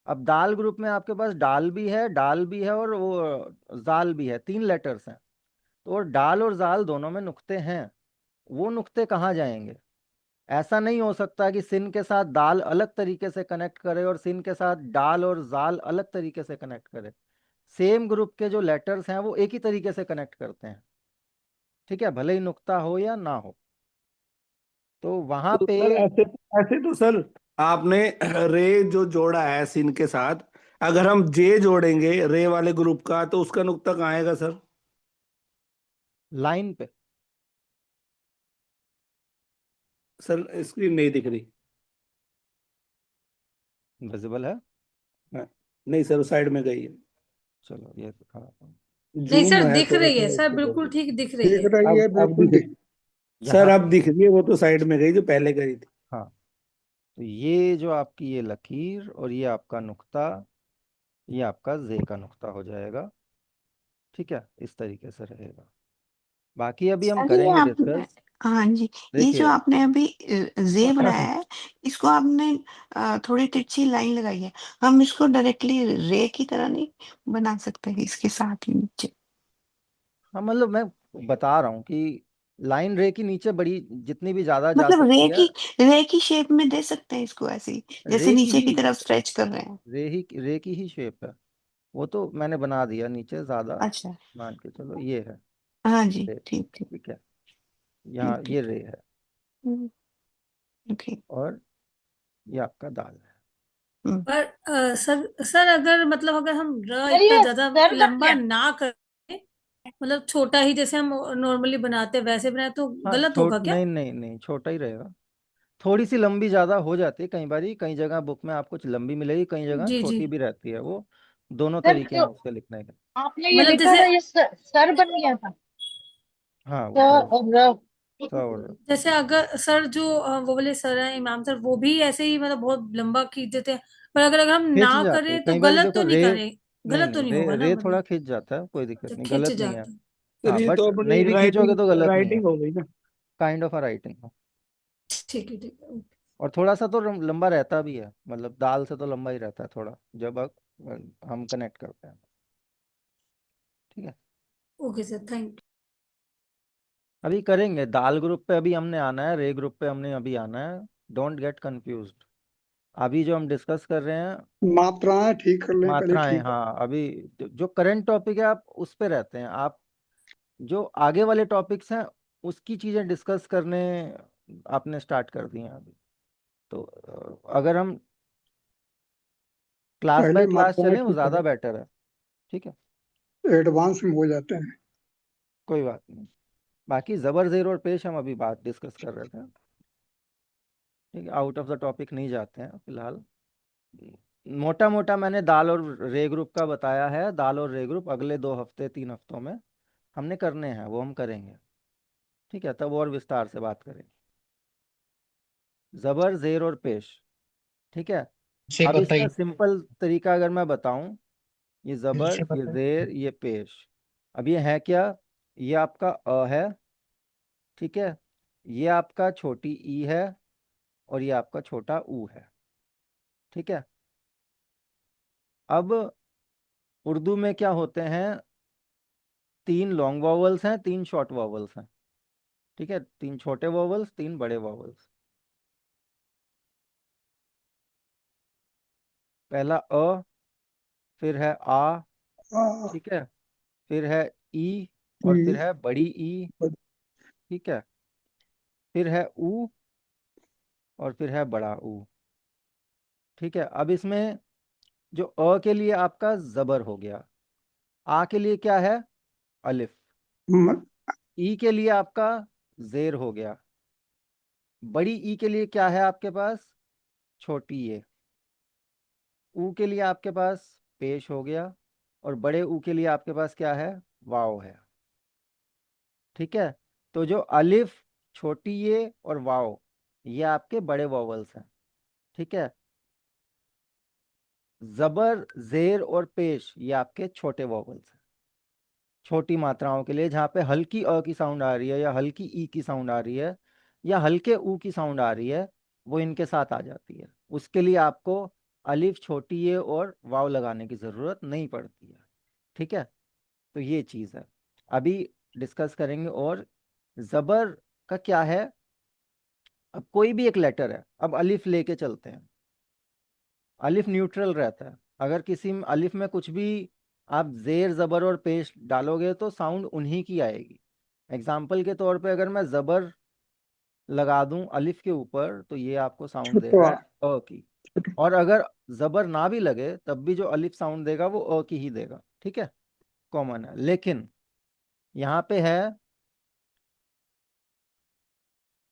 अब दाल ग्रुप में आपके पास डाल भी है और वो जाल भी है, 3 लेटर्स हैं, तो और डाल और जाल दोनों में नुक्ते हैं। वो नुक्ते कहाँ जाएंगे? ऐसा नहीं हो सकता कि सिन के साथ दाल अलग तरीके से कनेक्ट करे और सिन के साथ डाल और जाल अलग तरीके से कनेक्ट करे। सेम ग्रुप के जो लेटर्स हैं वो एक ही तरीके से कनेक्ट करते हैं, ठीक है, भले ही नुक्ता हो या ना हो। तो वहां तो पे सर ऐसे, ऐसे तो सर आपने रे जो जोड़ा है सिन के साथ, अगर हम जे जोड़ेंगे रे वाले ग्रुप का तो उसका नुक्ता कहाँ आएगा सर? लाइन पे, सर स्क्रीन नहीं दिख रही। विजिबल है। हाँ, नहीं सर साइड में गई है। चलो ये दिखाता हूँ। नहीं जूम सर, है दिख थोड़ा रही है सा सर, इसको कर बिल्कुल दीजिए। ठीक दिख रही दिख है। रही है, अब बिल्कुल दिख, दिख। सर यहाँ अब दिख रही है, वो तो साइड में गई जो पहले करी थी। हाँ, तो ये जो आपकी ये लकीर और ये आपका नुक्ता, ये आपका जे का नुक्ता हो जाएगा, ठीक है, इस तरीके से रहेगा। बाकी अभी हम सर ये करेंगे आपने, डिस्कस। हाँ जी, ये जो देखिए आपने अभी जे बनाया है, इसको आपने थोड़ी तिरछी लाइन लगाई है, हम इसको डायरेक्टली रे की तरह नहीं बना सकते इसके साथ ही नीचे? हाँ, मतलब मैं बता रहा हूँ कि लाइन रे की नीचे बड़ी जितनी भी ज्यादा जा मतलब सकती है, रे की शेप में दे सकते हैं इसको ऐसे ही, जैसे रे की नीचे ही की तरफ स्ट्रेच कर रहे हैं। रे की ही शेप है। वो तो मैंने बना दिया नीचे ज्यादा, अच्छा, मान के चलो ये है हाँ जी, रे, ठीक ठीक ठीक है, यहाँ ठीक ये ठीक। रे है, ओके। और ये आपका दाल है। पर सर सर, अगर मतलब अगर हम र सर इतना ये ज्यादा सर बन लंबा गया। ना करें, मतलब छोटा ही जैसे हम नॉर्मली बनाते हैं वैसे बनाए तो हाँ गलत होगा क्या? नहीं नहीं नहीं, छोटा ही रहेगा। थोड़ी सी लंबी ज्यादा हो जाती है कई बारी, कई जगह बुक में आपको लंबी मिलेगी, कई जगह जी जी। छोटी भी रहती है, वो दोनों सर तरीके हैं जो उसके लिखने के। आपने ये मतलब लिखा जैसे था, ये सर बन गया था। हाँ वो तो सर, और क्या बोल रहे हो? जैसे अगर सर जो वो वाले सर हैं इमाम सर, वो भी ऐसे ही मतलब बहुत लंबा खींच देते हैं, पर अगर हम खिंच ना जाते हैं करें तो कई बार, गलत तो देखो नहीं रे, करें, नहीं गलत तो नहीं, नहीं होगा रे ना रे थोड़ा मतलब। खिंच जाता है, कोई दिक्कत अच्छा, नहीं, खिंच गलत नहीं है। जाते हैं। फिर हाँ, ये बट तो अपनी नहीं भी खींचोगे राइटिंग तो गलत नहीं है, राइटिंग हो गई ना। Kind of a writing. ठीक है, ठीक है। और थोड़ा सा तो लंबा रहता भी है, मतलब दाल से तो लंबा ही रहता है थोड़ा, जब हम कनेक्ट करते हैं। ठीक है, ओके सर, थैंक अभी करेंगे दाल ग्रुप पे, अभी हमने आना है, रे ग्रुप पे हमने अभी आना है। Don't get confused. अभी जो हम डिस्कस कर रहे हैं मात्राएं ठीक कर लें पहले, मात्राएं, ठीक है। हाँ, अभी जो करंट टॉपिक है आप उस पे रहते हैं, आप जो आगे वाले टॉपिक्स हैं उसकी चीजें डिस्कस करने आपने स्टार्ट कर दी हैं अभी। तो अगर हम क्लास पहले बाय क्लास मात्राएं चलें वो ठीक कर ज़्यादा लें, बेटर है। ठीक है, एडवांस में हो जाते हैं। कोई बात नहीं। बाकी ज़बर ज़ेर और पेश हम अभी बात डिस्कस कर रहे थे। ठीक है, आउट ऑफ द टॉपिक नहीं जाते हैं फिलहाल। मोटा मोटा मैंने दाल और रे ग्रुप का बताया है। दाल और रे ग्रुप अगले 2 हफ्ते 3 हफ्तों में हमने करने हैं, वो हम करेंगे। ठीक है, तब और विस्तार से बात करेंगे। ज़बर ज़ेर और पेश। ठीक है, से अब इसका बताइए। सिंपल तरीका अगर मैं बताऊं, ये फिर ज़बर, से ये बताइए। ज़ेर, ये पेश। अब ये है क्या? ये आपका अ है। ठीक है, ये आपका छोटी ई है, और ये आपका छोटा ऊ है। ठीक है, अब उर्दू में क्या होते हैं, 3 लॉन्ग वॉवल्स हैं, 3 शॉर्ट वॉवल्स हैं। ठीक है, 3 छोटे वॉवल्स, 3 बड़े वॉवल्स। पहला अ, फिर है आ। आ, ठीक है, फिर है ई, और फिर ई, है बड़ी ई। ठीक है, फिर है ऊ, और फिर है बड़ा ऊ। ठीक है, अब इसमें जो अ के लिए आपका जबर हो गया, आ के लिए क्या है, अलिफ। म, ई के लिए आपका जेर हो गया। बड़ी ई के लिए क्या है आपके पास, छोटी ए। ऊ के लिए आपके पास पेश हो गया, और बड़े ऊ के लिए आपके पास क्या है, वाव है। ठीक है, तो जो अलिफ, छोटी ए और वाव, ये आपके बड़े वॉवल्स हैं। ठीक है, जबर, जेर और पेश, ये आपके छोटे वॉवल्स हैं। छोटी मात्राओं के लिए जहाँ पे हल्की अ की साउंड आ रही है, या हल्की ई की साउंड आ रही है, या हल्के ऊ की साउंड आ रही है, वो इनके साथ आ जाती है। उसके लिए आपको अलिफ, छोटी ए और वाव लगाने की ज़रूरत नहीं पड़ती है। ठीक है, तो ये चीज़ है, अभी डिस्कस करेंगे। और ज़बर का क्या है, अब कोई भी एक लेटर है, अब अलिफ लेके चलते हैं। अलिफ न्यूट्रल रहता है, अगर किसी में अलिफ में कुछ भी आप जेर, जबर और पेश डालोगे तो साउंड उन्हीं की आएगी। एग्जाम्पल के तौर पे अगर मैं जबर लगा दूं अलिफ के ऊपर, तो ये आपको साउंड दे रहा छुटवा, है अ की। और अगर जबर ना भी लगे तब भी जो अलिफ साउंड देगा वो अ की ही देगा। ठीक है, कॉमन है। लेकिन यहाँ पे है,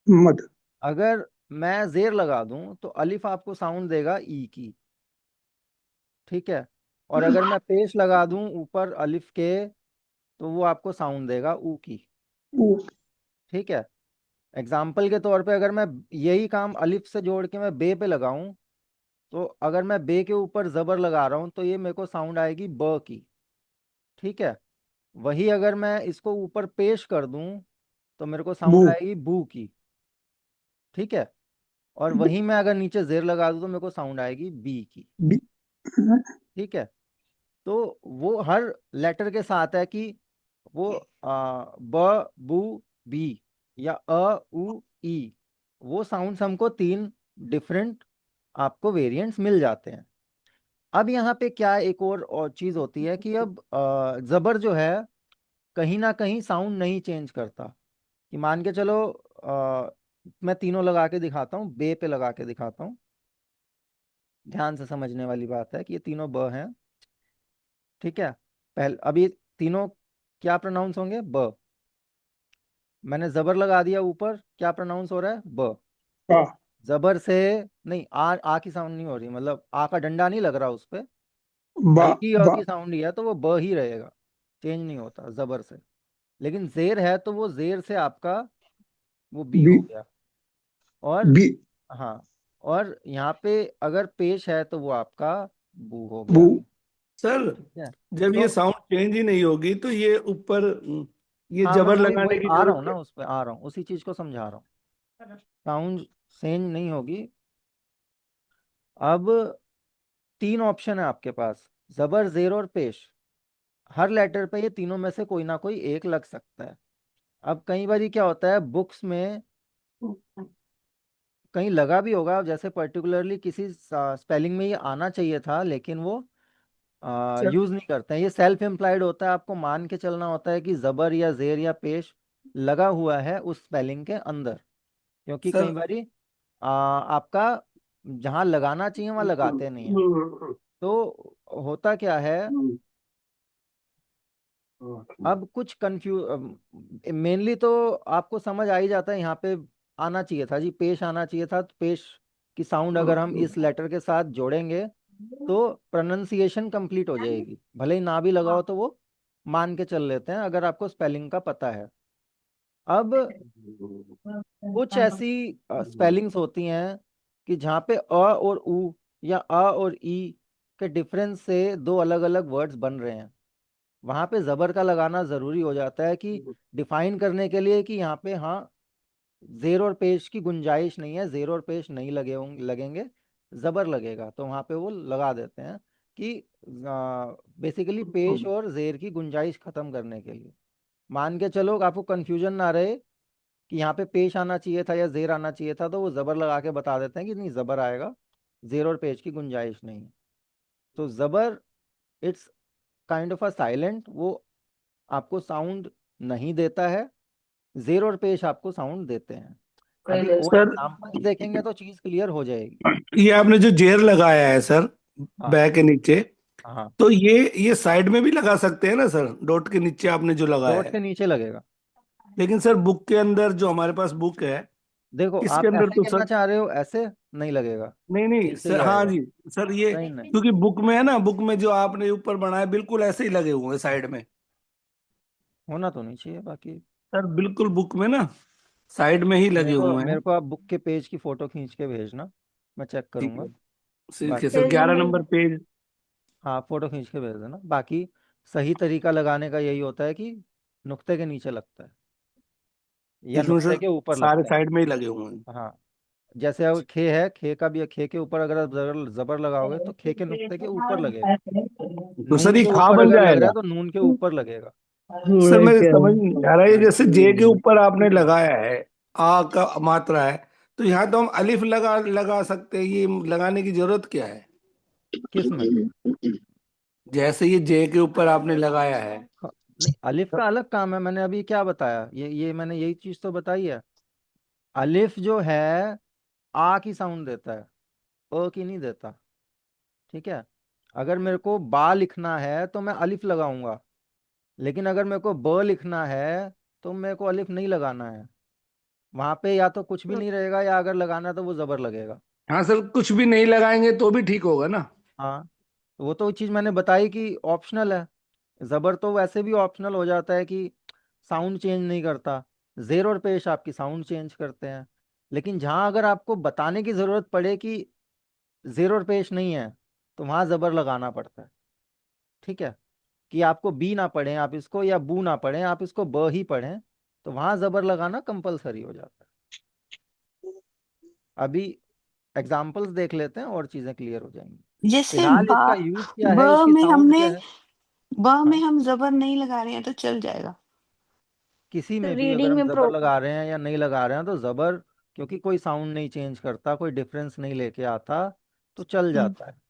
मद, अगर मैं जेर लगा दूं तो अलिफ आपको साउंड देगा ई की। ठीक है, और अगर मैं पेश लगा दूं ऊपर अलिफ के, तो वो आपको साउंड देगा ऊ की। ऊ, ठीक है, एग्जाम्पल के तौर पे अगर मैं यही काम अलिफ से जोड़ के मैं बे पे लगाऊं, तो अगर मैं बे के ऊपर जबर लगा रहा हूं तो ये मेरे को साउंड आएगी ब की। ठीक है, वही अगर मैं इसको ऊपर पेश कर दूं तो मेरे को बू, साउंड आएगी बू की। ठीक है, और ब, वही मैं अगर नीचे जेर लगा दूं तो मेरे को साउंड आएगी बी की। बी, ठीक है, तो वो हर लेटर के साथ है कि वो ब, बू, बी, या अ, उ, ई, वो साउंड्स हमको 3 डिफरेंट आपको वेरिएंट्स मिल जाते हैं। अब यहाँ पे क्या एक और चीज़ होती है कि अब जबर जो है कहीं ना कहीं साउंड नहीं चेंज करता। कि मान के चलो, मैं तीनों लगा के दिखाता हूँ, बे पे लगा के दिखाता हूँ। ध्यान से समझने वाली बात है कि ये तीनों ब हैं। ठीक है, पहले अब ये तीनों क्या प्रोनाउंस होंगे, ब। मैंने जबर लगा दिया ऊपर, क्या प्रोनाउंस हो रहा है, ब। का, जबर से नहीं, आ की साउंड नहीं हो रही, मतलब आ का डंडा नहीं लग रहा उस पे, बा, हल्की अ बा, की साउंड ही है, तो वो ब ही रहेगा, चेंज नहीं होता जबर से। लेकिन जेर है तो वो जेर से आपका वो बी बी हो गया। और बी हाँ, और यहाँ पे अगर पेश है तो वो आपका बू हो बू। गया। सर ठीक है, जब ये तो साउंड चेंज ही नहीं होगी तो ये ऊपर ये हाँ, मैं जबर वही लगाने वही की आ रहा जरूरत हूँ क्या? ना, उस पे आ रहा हूँ, उसी चीज को समझा रहा हूँ। साउंड चेंज नहीं होगी। अब 3 ऑप्शन है आपके पास, जबर, जेर और पेश। हर लेटर पे ये तीनों में से कोई ना कोई एक लग सकता है। अब कई बार क्या होता है बुक्स में, कहीं लगा भी होगा, जैसे पर्टिकुलरली किसी स्पेलिंग में ये आना चाहिए था लेकिन वो सर यूज नहीं करते हैं। ये सेल्फ एम्प्लॉयड होता है, आपको मान के चलना होता है कि जबर या जेर या पेश लगा हुआ है उस स्पेलिंग के अंदर, क्योंकि कई सर बारी आपका जहाँ लगाना चाहिए वहाँ लगाते नहीं है। तो होता क्या है, अब कुछ कंफ्यूज, मेनली तो आपको समझ आ ही जाता है यहाँ पे आना चाहिए था जी, पेश आना चाहिए था, तो पेश की साउंड अगर हम इस लेटर के साथ जोड़ेंगे तो प्रोनाउंसिएशन कंप्लीट हो जाएगी, भले ही ना भी लगाओ तो वो मान के चल लेते हैं अगर आपको स्पेलिंग का पता है। अब कुछ ऐसी स्पेलिंग्स होती हैं कि जहाँ पे अ और उ या अ और ई के डिफरेंस से दो अलग अलग वर्ड्स बन रहे हैं, वहां पे जबर का लगाना जरूरी हो जाता है कि डिफाइन करने के लिए कि यहाँ पे हाँ जेर और पेश की गुंजाइश नहीं है, जेर और पेश नहीं लगेंगे, जबर लगेगा, तो वहां पे वो लगा देते हैं कि बेसिकली पेश और जेर की गुंजाइश खत्म करने के लिए। मान के चलो आपको कंफ्यूजन ना रहे कि यहाँ पे पेश आना चाहिए था या जेर आना चाहिए था, तो वो जबर लगा के बता देते हैं कि नहीं जबर आएगा, जेर और पेश की गुंजाइश नहीं है। तो जबर, it's kind of a silent, वो आपको साउंड नहीं देता है, जेर और पेश आपको साउंड देते हैं। अभी और सर एग्जांपल्स देखेंगे तो चीज क्लियर हो जाएगी। ये आपने जो जेर लगाया है सर हाँ बैक के नीचे, हाँ, तो ये साइड में भी लगा सकते हैं ना सर, डॉट के नीचे आपने जो लगाया डॉट है? के नीचे लगेगा। लेकिन सर बुक के अंदर जो हमारे पास बुक है, देखो इसके आप अंदर ऐसे तो गिनना सर चाह रहे हो, ऐसे नहीं लगेगा, नहीं नहीं नीचे ही सर, हाँ आएगा। जी सर, ये नहीं नहीं, क्योंकि बुक में है ना, बुक में जो आपने ऊपर बनाया बिल्कुल ऐसे ही लगे हुए हैं साइड में। होना तो नहीं चाहिए बाकी। सर बिल्कुल बुक में ना साइड में ही लगे हुए हैं। मेरे को आप बुक के पेज की फोटो खींच के भेजना, मैं चेक ठीक करूंगा। है, ठीक है बाकी सर, 11 नंबर पेज। हाँ, फोटो खींच के भेज देना। बाकी सही तरीका लगाने का यही होता है कि नुक्ते के नीचे लगता है या इसमें नुक्ते सर के ऊपर सारे लगता है। साइड में ही लगे हुए हैं। हाँ, जैसे अब खे है, खे का भी, खे के ऊपर अगर आप जबर जबर लगाओगे तो खे के नुक्ते के ऊपर लगेगा। तो सर नून ये के खा ऊपर बन अगर लग रहा जाएगा? है तो नून के ऊपर लगेगा। सर मेरे समझ नहीं आ रहा है, ये जैसे जे के ऊपर आपने हाँ, लगाया है, आ का मात्रा है, तो यहाँ तो हम अलिफ लगा लगा सकते हैं, ये लगाने की जरूरत क्या है? किस में? जैसे ये जे के ऊपर आपने लगाया है। हाँ, नहीं, अलिफ का अलग काम है, मैंने अभी क्या बताया, ये मैंने यही चीज तो बताई है। अलिफ जो है आ की साउंड देता है, अ की नहीं देता। ठीक है, अगर मेरे को बा लिखना है तो मैं अलिफ लगाऊंगा, लेकिन अगर मेरे को ब लिखना है तो मेरे को अलिफ नहीं लगाना है। वहां पे या तो कुछ भी नहीं रहेगा, या अगर लगाना है तो वो जबर लगेगा। हाँ सर, कुछ भी नहीं लगाएंगे तो भी ठीक होगा ना? हाँ, तो वो तो चीज मैंने बताई कि ऑप्शनल है। जबर तो वैसे भी ऑप्शनल हो जाता है कि साउंड चेंज नहीं करता। जेर और पेश आपकी साउंड चेंज करते हैं, लेकिन जहां अगर आपको बताने की जरूरत पड़े कि जेर और पेश नहीं है, तो वहां जबर लगाना पड़ता है। ठीक है, कि आपको बी ना पढ़ें आप इसको, या बू ना पढ़ें आप इसको, ब ही पढ़ें, तो वहां जबर लगाना कंपलसरी हो जाता है। अभी एग्जाम्पल्स देख लेते हैं और चीजें क्लियर हो जाएंगी। जैसे फिलहाल बा इसका यूज क्या है, ब इसकी में साउंड हमने क्या है? ब में हाँ, हम जबर नहीं लगा रहे हैं तो चल जाएगा? किसी में भी अगर रीडिंग हम में जबर लगा रहे हैं या नहीं लगा रहे हैं तो जबर, क्योंकि कोई साउंड नहीं चेंज करता, कोई डिफरेंस नहीं लेके आता, तो चल हम्म। जाता है।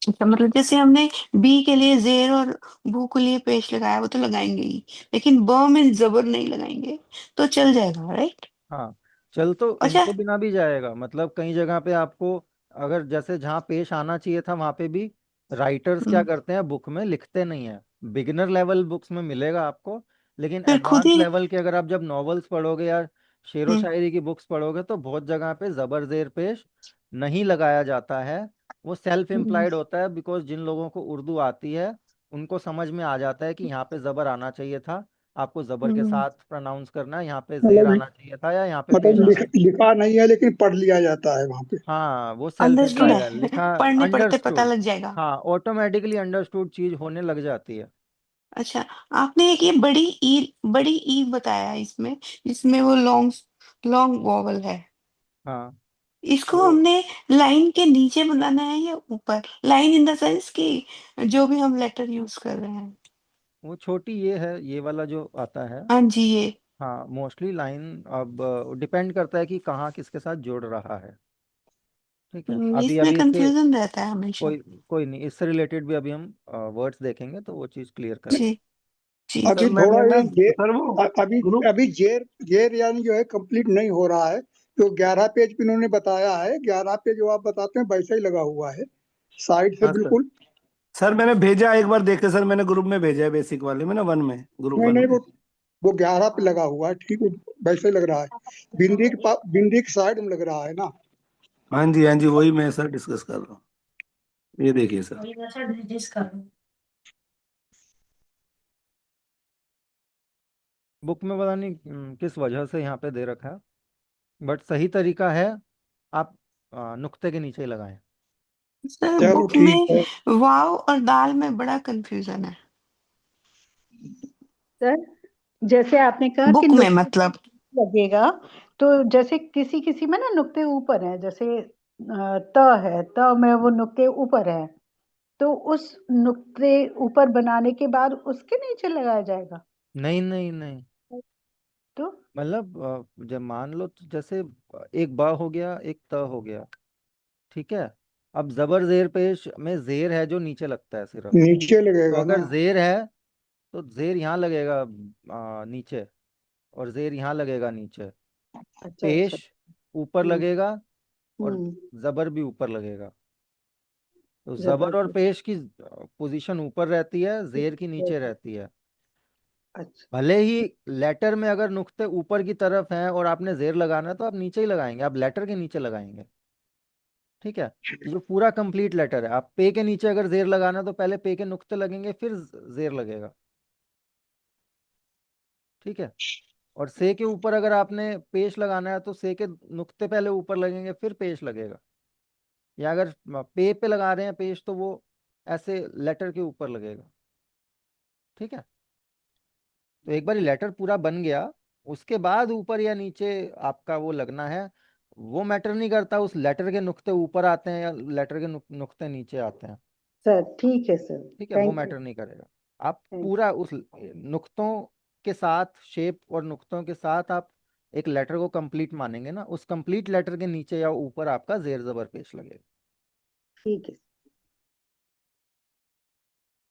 अच्छा, मतलब जैसे हमने बी के लिए जेर और भू के लिए पेश लगाया वो तो लगाएंगे ही, लेकिन ब में जबर नहीं लगाएंगे तो चल जाएगा, राइट? हाँ, चल तो अच्छा। इनके बिना भी जाएगा, मतलब कई जगह पे आपको, अगर जैसे जहाँ पेश आना चाहिए था वहां पे भी राइटर्स क्या हम्म, करते हैं, बुक में लिखते नहीं है। बिगिनर लेवल बुक्स में मिलेगा आपको, लेकिन फिर खुद एडवांस ही। लेवल के अगर आप जब नॉवेल्स पढ़ोगे या शेरो हम्म, शायरी की बुक्स पढ़ोगे तो बहुत जगह पे जबर जेर पेश नहीं लगाया जाता है। वो सेल्फ हम्म, एम्प्लॉयड होता है, बिकॉज जिन लोगों को उर्दू आती है उनको समझ में आ जाता है कि यहाँ पे जबर आना चाहिए था, आपको जबर के हम्म, साथ प्रोनाउंस करना है, यहाँ पे जेर मतलब आना चाहिए था या यहाँ पे पेश मतलब आना चाहिए। लिखा नहीं है लेकिन पढ़ लिया जाता है वहां पे। हाँ, वो सेल्फ अंडरस्टूड इंप्लाइड है, है, लिखा पढ़ने पढ़ते पता अंडरस्टूड। लग जाएगा। हाँ, ऑटोमेटिकली अंडरस्टूड चीज होने लग जाती है। अच्छा, आपने एक ये बड़ी ई बताया इसमें, जिसमें वो लॉन्ग लॉन्ग वॉवल है। हाँ, इसको वो हमने लाइन के नीचे बनाना है या ऊपर? लाइन इन द सेंस कि जो भी हम लेटर यूज कर रहे हैं। वो छोटी ये है, ये वाला जो आता है। हाँ जी, ये हाँ, मोस्टली लाइन अब डिपेंड करता है कि कहाँ किसके साथ जुड़ रहा है। ठीक है, अभी इसमें अभी इसके कंफ्यूजन रहता है हमेशा। कोई कोई नहीं, इससे रिलेटेड भी अभी हम वर्ड्स देखेंगे तो वो चीज़ क्लियर करेंगे। जी जी। सर अभी थोड़ा मैंने ना ये सर वो अभी ग्रुप अभी जेर जेर यानी जो है कंप्लीट नहीं हो रहा है। तो 11 पेज पे इन्होंने बताया है, 11 पेज जो आप बताते हैं वैसा ही लगा हुआ है साइड से हाँ सर, बिल्कुल। सर मैंने भेजा एक बार देखे सर, मैंने ग्रुप में भेजा है, बेसिक वाले में ना, वन में, ग्रुप नहीं वन नहीं, में। वो 11 पे लगा हुआ है, ठीक है, वैसे ही लग रहा है। बिंदी की साइड में लग रहा है ना। हाँ जी वही मैं सर डिस्कस कर रहा हूँ। ये देखिए सर। बुक में पता नहीं किस वजह से यहाँ पे दे रखा है, बट सही तरीका है आप नुक्ते के नीचे ही लगाएं। सर चलो बुक ठीक में है। वाव और दाल में बड़ा कंफ्यूजन है। सर, जैसे आपने कहा कि बुक में नुक्ते मतलब। लगेगा, तो जैसे किसी किसी में ना नुक्ते ऊपर है, जैसे त है, त में वो नुक्ते ऊपर है, तो उस नुक्ते ऊपर बनाने के बाद उसके नीचे लगाया जाएगा। नहीं नहीं नहीं, तो मतलब जब मान लो तो जैसे एक ब हो गया, एक त हो गया, ठीक है। अब जबर जेर पेश में जेर है जो नीचे लगता है सिर्फ। नीचे तो लगेगा ना। अगर जेर है तो जेर यहाँ लगेगा नीचे, और जेर यहाँ लगेगा नीचे। अच्छा अच्छा। पेश ऊपर हम्म लगेगा और हम्म। जबर भी ऊपर लगेगा। तो जबर और जबरदस्त। पेश की पोजीशन ऊपर रहती है, जेर की नीचे रहती है। अच्छा। भले ही लेटर में अगर नुक्ते ऊपर की तरफ हैं और आपने जेर लगाना है तो आप नीचे ही लगाएंगे, आप लेटर के नीचे लगाएंगे। ठीक है, ये जो पूरा कंप्लीट लेटर है, आप पे के नीचे अगर जेर लगाना है तो पहले पे के नुक्ते लगेंगे फिर जेर लगेगा। ठीक है, और से के ऊपर अगर आपने पेश लगाना है तो से के नुक्ते पहले ऊपर लगेंगे फिर पेश लगेगा। या अगर पे लगा रहे हैं पेश तो वो ऐसे लेटर के ऊपर लगेगा। ठीक है, तो एक बार लेटर पूरा बन गया, उसके बाद ऊपर या नीचे आपका वो लगना है, वो मैटर नहीं करता उस लेटर के नुक्ते ऊपर आते हैं या लेटर के नुक्ते नीचे आते हैं। सर ठीक है सर। ठीक है, वो थैंक यू। मैटर नहीं करेगा। आप थैंक पूरा उस नुक्तों के साथ, शेप और नुक्तों के साथ आप एक लेटर को कंप्लीट मानेंगे ना, उस कंप्लीट लेटर के नीचे या ऊपर आपका जेर जबर पेश लगेगा। ठीक है।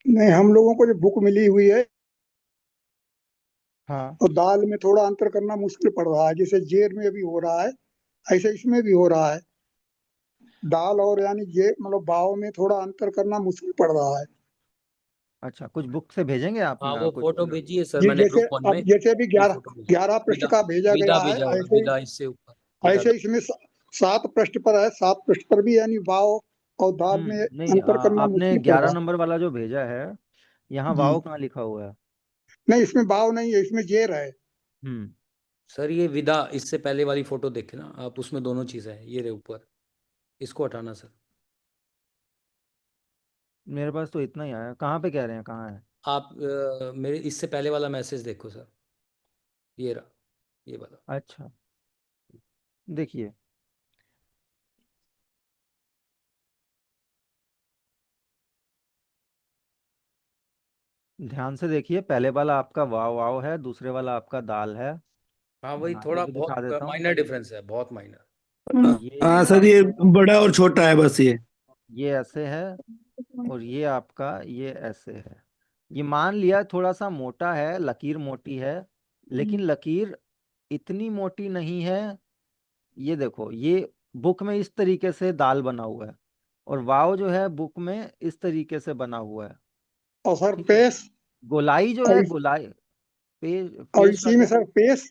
नहीं, हम लोगों को जो बुक मिली हुई है हाँ, तो दाल में थोड़ा अंतर करना मुश्किल पड़ रहा है, जैसे जेर में भी हो रहा है ऐसे इसमें भी हो रहा है। दाल और यानी ये मतलब भाव में थोड़ा अंतर करना मुश्किल पड़ रहा है। अच्छा, कुछ बुक से भेजेंगे आप हाँ ना वो कुछ? फोटो भेजी है सर जी, मैंने जैसे ग्रुप वन अब में। जैसे अभी वो ग्यारह फोटो भेजी। 11 पृष्ठ विदा, का भेजा विदा गया है, भेजा हुआ है, ऐसे विदा इससे ऊपर विदा ऐसे का। इसमें 7 पृष्ठ पर है, 7 पृष्ठ पर भी यानी वाव और दाल में नहीं, अंतर करना आपने मुश्किल पड़ 11 रहा नंबर वाला जो भेजा है, यहाँ है जी। वाव कहाँ लिखा हुआ है? नहीं, इसमें वाव नहीं है, इसमें जेर है। हम्म सर ये विदा इससे पहले वाली फोटो देखे ना आप, उसमें दोनों चीज़ है, ये रहे ऊपर। इसको हटाना सर। मेरे पास तो इतना ही आया, कहाँ पे कह रहे हैं, कहाँ है? आप मेरे इससे पहले वाला मैसेज देखो सर, ये रहा, ये वाला। अच्छा, देखिए, ध्यान से देखिए, पहले वाला आपका वाव वाव है, दूसरे वाला आपका दाल है। हाँ वही ये थोड़ा भी दिखा बहुत देता हूँ। माइनर डिफरेंस है, बहुत माइनर। ये हाँ सर, ये बड़ा और छोटा है बस ये। ये ऐसे है, और ये आपका ये ऐसे है। ये मान लिया थोड़ा सा मोटा है, लकीर मोटी है, लेकिन लकीर इतनी मोटी नहीं है। ये देखो, ये बुक में इस तरीके से दाल बना हुआ है, और वाव जो है बुक में इस तरीके से बना हुआ है। और सर ठीक है, पेश गोलाई जो और है, गोलाई पेज और पेज का इसी में क्या? सर पेश।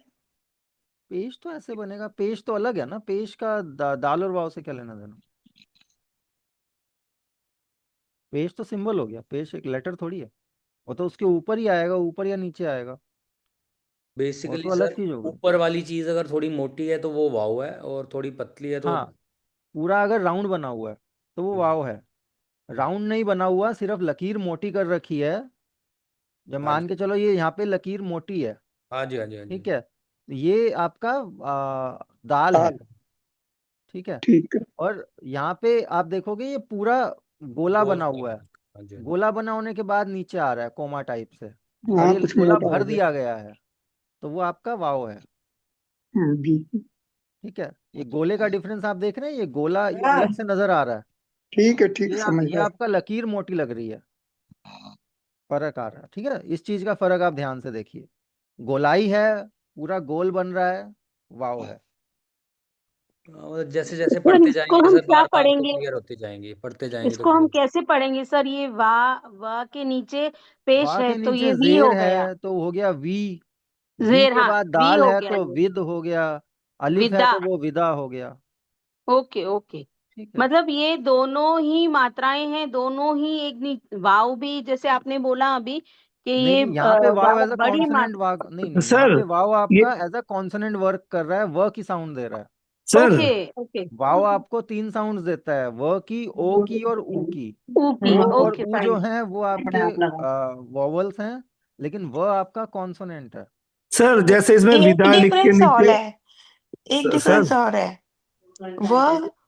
पेज तो ऐसे बनेगा, पेज तो अलग है ना, पेज का दाल और वाव से क्या लेना देना? पेज तो सिंबल हो गया, पेज एक लेटर थोड़ी है। वो तो उसके ऊपर ही आएगा, ऊपर या नीचे आएगा। वो बेसिकली तो अलग सर चीज हो गई। ऊपर वाली चीज अगर थोड़ी मोटी है तो वो वाव है, और थोड़ी पतली है तो। हाँ, पूरा अगर राउंड बना हुआ है तो वो वाव है। राउंड नहीं बना हुआ, सिर्फ लकीर मोटी कर रखी है। जब हाँ मान जी, के चलो ये यहाँ पे लकीर मोटी है, हाँ जी, हाँ जी, हाँ जी। ठीक है, तो ये आपका दाल है। दाल। ठीक है। ठीक है। और यहाँ पे आप देखोगे ये पूरा गोला गोल बना गोल। हुआ है। हाँ जी, हाँ जी। गोला बना होने के बाद नीचे आ रहा है कोमा टाइप से, और हाँ ये कुछ गोला मोटा हो भर गया। दिया गया है, तो वो आपका वाव है। बिल्कुल। ठीक है, ये गोले का डिफरेंस आप देख रहे हैं, ये गोला ये अलग से नजर आ रहा है। ठीक है, ठीक, समझ ये गया। आपका लकीर मोटी लग रही है, फर्क आ रहा है। ठीक है, इस चीज का फर्क आप ध्यान से देखिए। गोलाई है, पूरा गोल बन रहा है, वाव है। और जैसे जैसे सर पढ़ते इसको जाएंगे हम सर, क्या बार बार तो पढ़ेंगे? क्लियर होती जाएंगी, पढ़ते जाएंगे तो इसको हम क्लियर। कैसे पढ़ेंगे सर? ये वा के नीचे पेश वाह है के तो नीचे ये वी जेर हो गया। है तो हो गया वी। वी जेर, के हाँ, बाद वी दाल हो है गया तो ये। विद हो गया। अलिफ है विदा। तो वो विदा हो गया। Okay okay. ठीक है। मतलब ये दोनों ही मात्राएं हैं, दोनों ही एक वाव भी जैसे आपने बोला अभी कि नहीं ये नहीं, यहाँ पे वाव वाव एज अ बड़ी कॉन्सोनेंट, मात्रा। वाव नहीं नहीं, यहाँ सर पे वाव ये आपका एज अ कॉन्सोनेंट वर्क कर रहा है, व की साउंड दे रहा है। Sir okay okay. वाव आपको तीन साउंड्स देता है, व की, ओ की और ऊ की। ओके ओ और ओके ऊ फाइन। जो हैं वो आपके वॉवल्स हैं, लेकिन व आपका कॉन्सोनेंट है। सर जैसे इसमें एक विदा लिख के डिफरेंस और नीचे। है, एक सर डिफरेंस और है।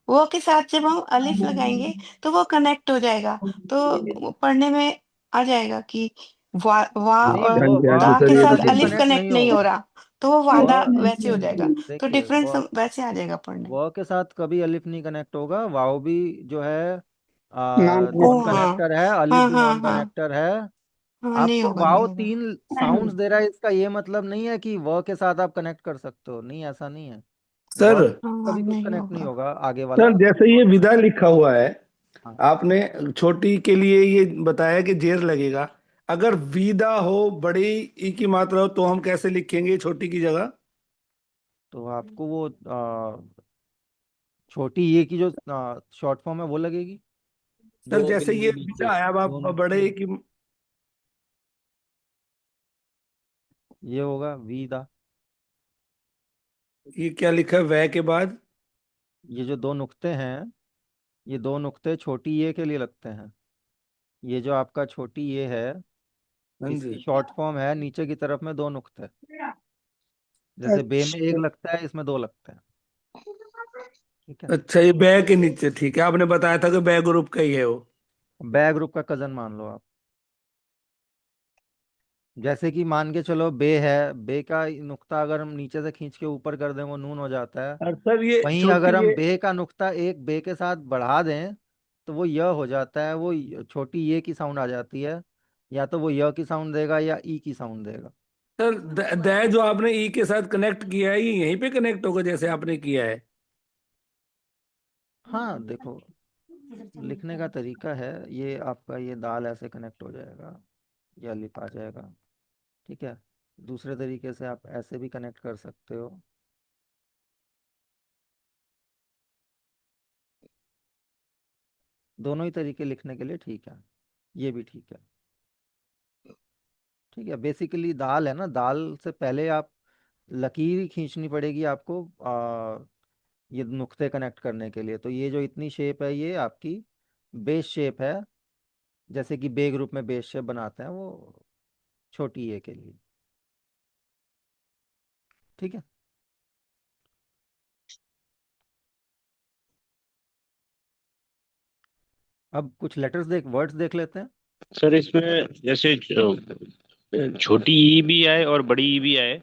वो के साथ जब हम अलिफ लगाएंगे तो वो कनेक्ट हो जाएगा, तो वो पढ़ने में आ जाएगा कि वा वा नहीं, और हाँ जी, हाँ व जी दा के सर, के ये साथ तो साथ अलिफ ठीक है। अलिफ कनेक्ट कनेक्ट नहीं नहीं हो होगा। रहा, तो वो वादा व वैसे हो जाएगा। तो देखिए, डिफरेंस व वैसे आ जाएगा पढ़ने में। व के साथ कभी अलिफ नहीं कनेक्ट होगा। वाव भी जो है नॉन ओ नॉन कनेक्टेड है। हाँ, कनेक्टर है, अलिफ हाँ भी हाँ नॉन हाँ। कनेक्टर है। हाँ, नहीं आपको होगा, नहीं वाव होगा। तीन साउंड्स दे रहा है, इसका ये मतलब नहीं है कि व के साथ आप कनेक्ट कर सकते हो, नहीं, ऐसा नहीं है। सर व के साथ हाँ, कभी कुछ नहीं कनेक्ट नहीं होगा। होगा आगे वाला। सर जैसे ये विदा लिखा हुआ है, हाँ, आपने छोटी के लिए ये बताया कि जेर लगेगा। अगर विदा हो, बड़ी ई की मात्रा हो, तो हम कैसे लिखेंगे छोटी की जगह? तो आपको वो छोटी ये की जो शॉर्ट फॉर्म है वो लगेगी। सर दो जैसे ये बिंदु विदा नीचे, है, अब आप दो बड़े नुक्ते। ई की। ये होगा वीदा। ये क्या लिखा है वह के बाद? ये जो दो नुक्ते हैं, ये दो नुक्ते छोटी ये के लिए लगते हैं। ये जो आपका छोटी ये है, हाँ इसकी जी। शॉर्ट फॉर्म है नीचे की तरफ में दो नुक्ते। जैसे बे में एक अच्छा। लगता है, इसमें दो लगते हैं। ठीक है। अच्छा, ये बै के नीचे, ठीक है, आपने बताया था कि बै ग्रुप का ही है वो। बै ग्रुप का कजन मान लो आप। जैसे कि मान के चलो बे है, बे का नुक्ता अगर हम नीचे से खींच के ऊपर कर दें वो नून हो जाता है। और सर ये वहीं छोटी अगर हम ये। बे का नुक्ता एक बे के साथ बढ़ा दें तो वो य हो जाता है, वो छोटी ये की साउंड आ जाती है। या तो वो य की साउंड देगा या ई की साउंड देगा। सर दै जो आपने ई के साथ कनेक्ट किया है, ये यहीं पे कनेक्ट होगा जैसे आपने किया है? हाँ देखो, लिखने का तरीका है। ये आपका ये दाल ऐसे कनेक्ट हो जाएगा, या लिप आ जाएगा। ठीक है। दूसरे तरीके से आप ऐसे भी कनेक्ट कर सकते हो। दोनों ही तरीके लिखने के लिए ठीक है, ये भी ठीक है। ठीक है, बेसिकली दाल है ना, दाल से पहले आप लकीर ही खींचनी पड़ेगी आपको ये नुक्ते कनेक्ट करने के लिए। तो ये जो इतनी शेप है ये आपकी बेस शेप है, जैसे कि बे ग्रुप में बेस शेप बनाते हैं, वो छोटी ए के लिए। ठीक है। अब कुछ लेटर्स देख, वर्ड्स देख लेते हैं। सर इसमें जैसे छोटी ई भी आए और बड़ी ई भी आए,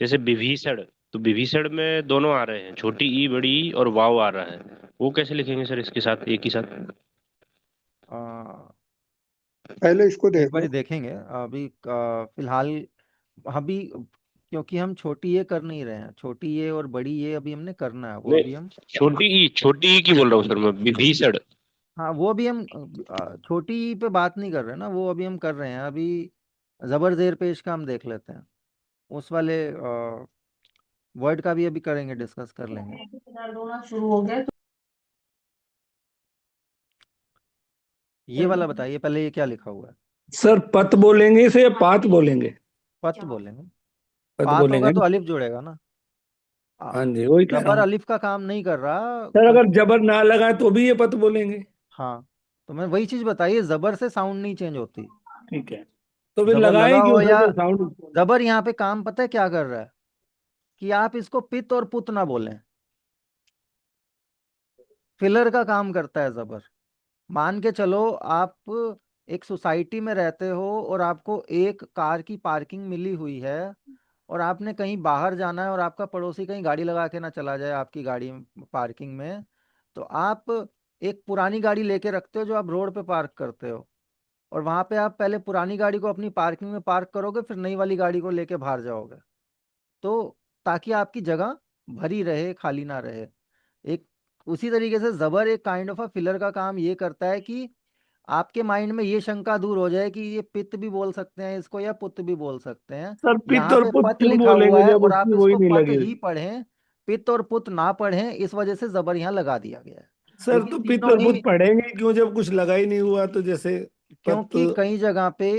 जैसे विभीषण, तो विभीषण में दोनों आ रहे हैं, छोटी ई, बड़ी ई और वाव आ रहा है। वो कैसे लिखेंगे सर इसके साथ, एक ही साथ? आ, पहले इसको एक देखो। बार देखेंगे अभी फिलहाल। अभी क्योंकि हम छोटी ये कर नहीं रहे हैं, छोटी ये और बड़ी ये अभी हमने करना है, वो अभी नहीं, हम। छोटी ई की बोल रहा हूँ सर मैं, विभीषण। हाँ, वो अभी हम छोटी पे बात नहीं कर रहे ना, वो अभी हम कर रहे हैं। अभी जबर जेर पेश का हम देख लेते हैं, उस वाले वर्ड का भी अभी करेंगे, डिस्कस कर लेंगे। दर्द होना शुरू हो गया ये वाला बताइए पहले, ये क्या लिखा हुआ है? सर पत बोलेंगे इसे या पात बोलेंगे? पत बोलेंगे। पत पात बोलेंगे होगा तो ना। अलिफ जुड़ेगा ना। हाँ जी, वही कह रहा जबर हूँ। अलिफ का काम नहीं कर रहा सर कभी। अगर जबर ना लगाए तो भी ये पत बोलेंगे। हाँ, तो मैं वही चीज बताइए, जबर से साउंड नहीं चेंज होती। ठीक है, तो फिर जबर लगाए लगा क्यों हो सर या जो साउंड। जबर यहाँ पे काम पता है क्या कर रहा है, कि आप इसको पित और पुत ना बोलें। फिलर का काम करता है जबर। मान के चलो आप एक सोसाइटी में रहते हो और आपको एक कार की पार्किंग मिली हुई है, और आपने कहीं बाहर जाना है और आपका पड़ोसी कहीं गाड़ी लगा के ना चला जाए आपकी गाड़ी पार्किंग में, तो आप एक पुरानी गाड़ी लेके रखते हो जो आप रोड पे पार्क करते हो, और वहां पे आप पहले पुरानी गाड़ी को अपनी पार्किंग में पार्क करोगे, फिर नई वाली गाड़ी को लेके बाहर जाओगे, तो ताकि आपकी जगह भरी रहे, खाली ना रहे। एक उसी तरीके से जबर एक काइंड ऑफ अ फिलर का काम ये करता है कि आपके माइंड में ये शंका दूर हो जाए कि ये पित्त भी बोल सकते हैं इसको या पुत्त भी बोल सकते हैं। सर पित यहाँ और पे पुत पत क्यों लिखा हुआ बोलेंगे है जब और उसकी आप वही इसको नहीं पत लगी ही हुई। पढ़ें, पित्त और पुत ना पढ़ें, इस वजह से जबर यहाँ लगा दिया गया है। सर क्योंकि तो पित तीनों और पुत ही पढ़ेंगे क्यों जब कुछ लगा ही नहीं हुआ, तो जैसे पत। क्योंकि कई जगह पे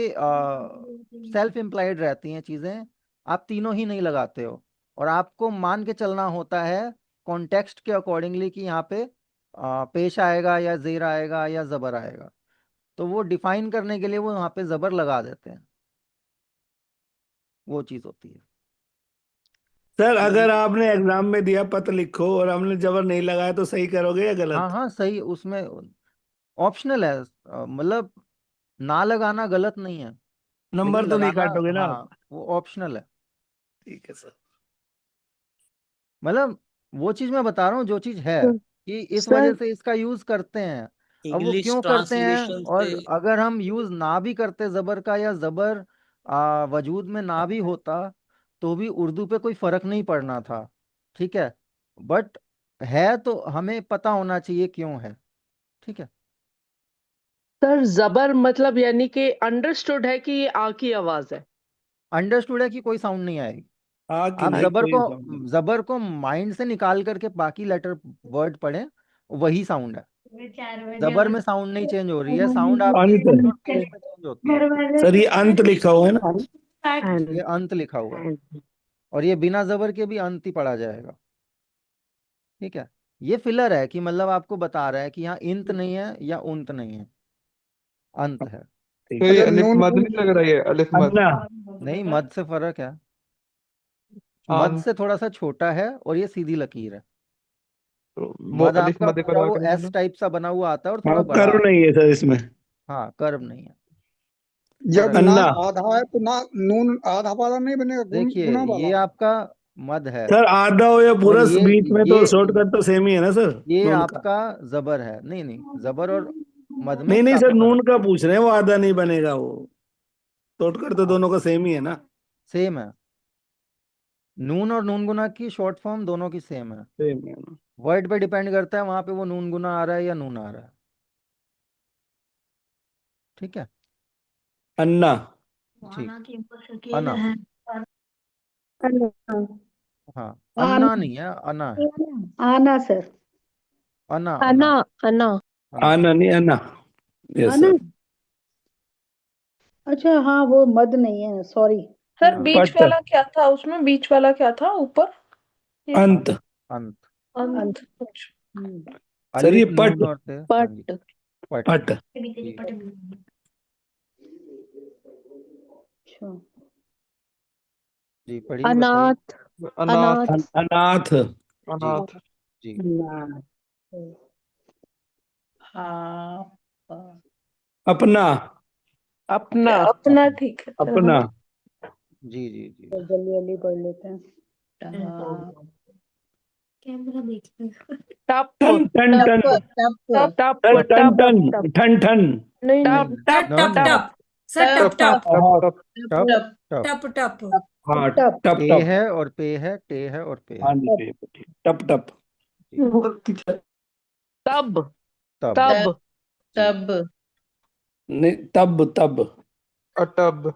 सेल्फ इम्प्लाइड रहती हैं चीजें, आप तीनों ही नहीं लगाते हो, और आपको मान के चलना होता है कॉन्टेक्स्ट के अकॉर्डिंगली कि यहाँ पे पेश आएगा या जेर आएगा या जबर आएगा, तो वो डिफाइन करने के लिए वो वहाँ पे जबर लगा देते हैं। वो चीज होती है। सर अगर आपने एग्जाम में दिया पत लिखो और हमने जबर नहीं लगाया तो सही करोगे या हाँ गलत। हाँ सही, उसमें ऑप्शनल है, मतलब ना लगाना गलत नहीं है, लेकिन नंबर तो नहीं लगाना, काटोगे ना आप। हाँ वो ऑप्शनल है। ठीक है सर। मतलब वो चीज मैं बता रहा हूँ जो चीज है, तो कि इस वजह सर से इसका यूज करते हैं। अब वो इंग्लिश क्यों करते हैं, ट्रांसलेशन और से। अगर हम यूज ना भी करते जबर का, या जबर वजूद में ना भी होता, तो भी उर्दू पे कोई फर्क नहीं पड़ना था, ठीक है। बट है तो हमें पता होना चाहिए क्यों है, ठीक है। सर जबर मतलब यानी कि अंडरस्टूड है कि ये आ की आवाज है। अंडरस्टूड है कि कोई साउंड नहीं आएगी। कि आप नहीं कोई समझ। जबर को माइंड से निकाल करके बाकी लेटर वर्ड पढ़ें, वही साउंड है। जबर में साउंड नहीं चेंज हो रही है, साउंड आपकी अंत। पिच और पेस में चेंज होती है। सर ये अंत लिखा हुआ है ना। ये अंत लिखा हुआ है, और ये बिना जबर के भी अंत ही पढ़ा जाएगा, ठीक है। ये फिलर है कि मतलब आपको बता रहा है कि यहाँ इंत नहीं है या उंत नहीं है, अंत है। ठीक तो ये अगर अलिफ नून मद नहीं लग रहा है, अलिफ मद। अन्ना। नहीं, मद से फर्क है, मद आन से थोड़ा सा छोटा है, और ये सीधी लकीर है। तो वो मद अलिफ आपका मद पूरा करवा वो के एस निकालो। टाइप सा बना हुआ आता है और हाँ थोड़ा बड़ा कर्व आता नहीं है सर इसमें। है। हाँ, कर्व नहीं है। जब और ना अन्ना। आधा है तो ना नून आधा वाला नहीं बनेगा, देखिए, गुना ये वाला। आपका मद है, सर आधा हो या और पूरा बीच में तो शॉर्टकट तो सेम ही है ना सर। ये नून का। आपका जबर है। नहीं नहीं, जबर और मद में नहीं नहीं सर, काफी नून फर्क, का पूछ रहे हैं, वो आधा नहीं बनेगा वो। शॉर्टकट तो दोनों का सेम ही है ना। सेम है। नून और नून गुना की शॉर्ट फॉर्म दोनों की सेम है। सेम है ना। वर्ड पे डिपेंड करता है वहां पे वो नून गुना आ रहा है या नून आ रहा है, ठीक है। अन्ना। ठीक, अना। अन्ना। हाँ, आना। अन्ना नहीं है, अना है। आना सर। अना अना अना अना। अना। आना नहीं अन्ना। यस आना। सर। अच्छा हाँ, वो मद नहीं है, सॉरी। सर हाँ, बीच पट। वाला क्या था, उसमें बीच वाला क्या था ऊपर, ये अंत। अंत। अंत। अंत। अच्छा। सर ये अलिफ पट। नून और थे, हाँ जी। पट। पट। पट। ठीक। अच्छा। जी पढ़िए, बताइए। अनाथ। अनाथ। अनाथ। अनाथ। जी अनाथ। जी। ना। हाँ। अपना। अपना। अपना, अपना। ठीक है। अपना। जी जी जी। तो जल्दी जल्दी पढ़ लेते हैं। हाँ। टप टन टन टप टन। टप टप सर टन टप टन। टप ठन ठन। नहीं टप नहीं, टप नो टप नो टप नो। टप सर, टप टप टप टप टप टप। टप टप टप। टप टप। हाँ टप टप ए टप। है और पे है, टे है और पे हाँ है। जी टप ठीक है, ठीक। टप टप। जी। तब तब। तब जी। टब नहीं तब तब। अटब।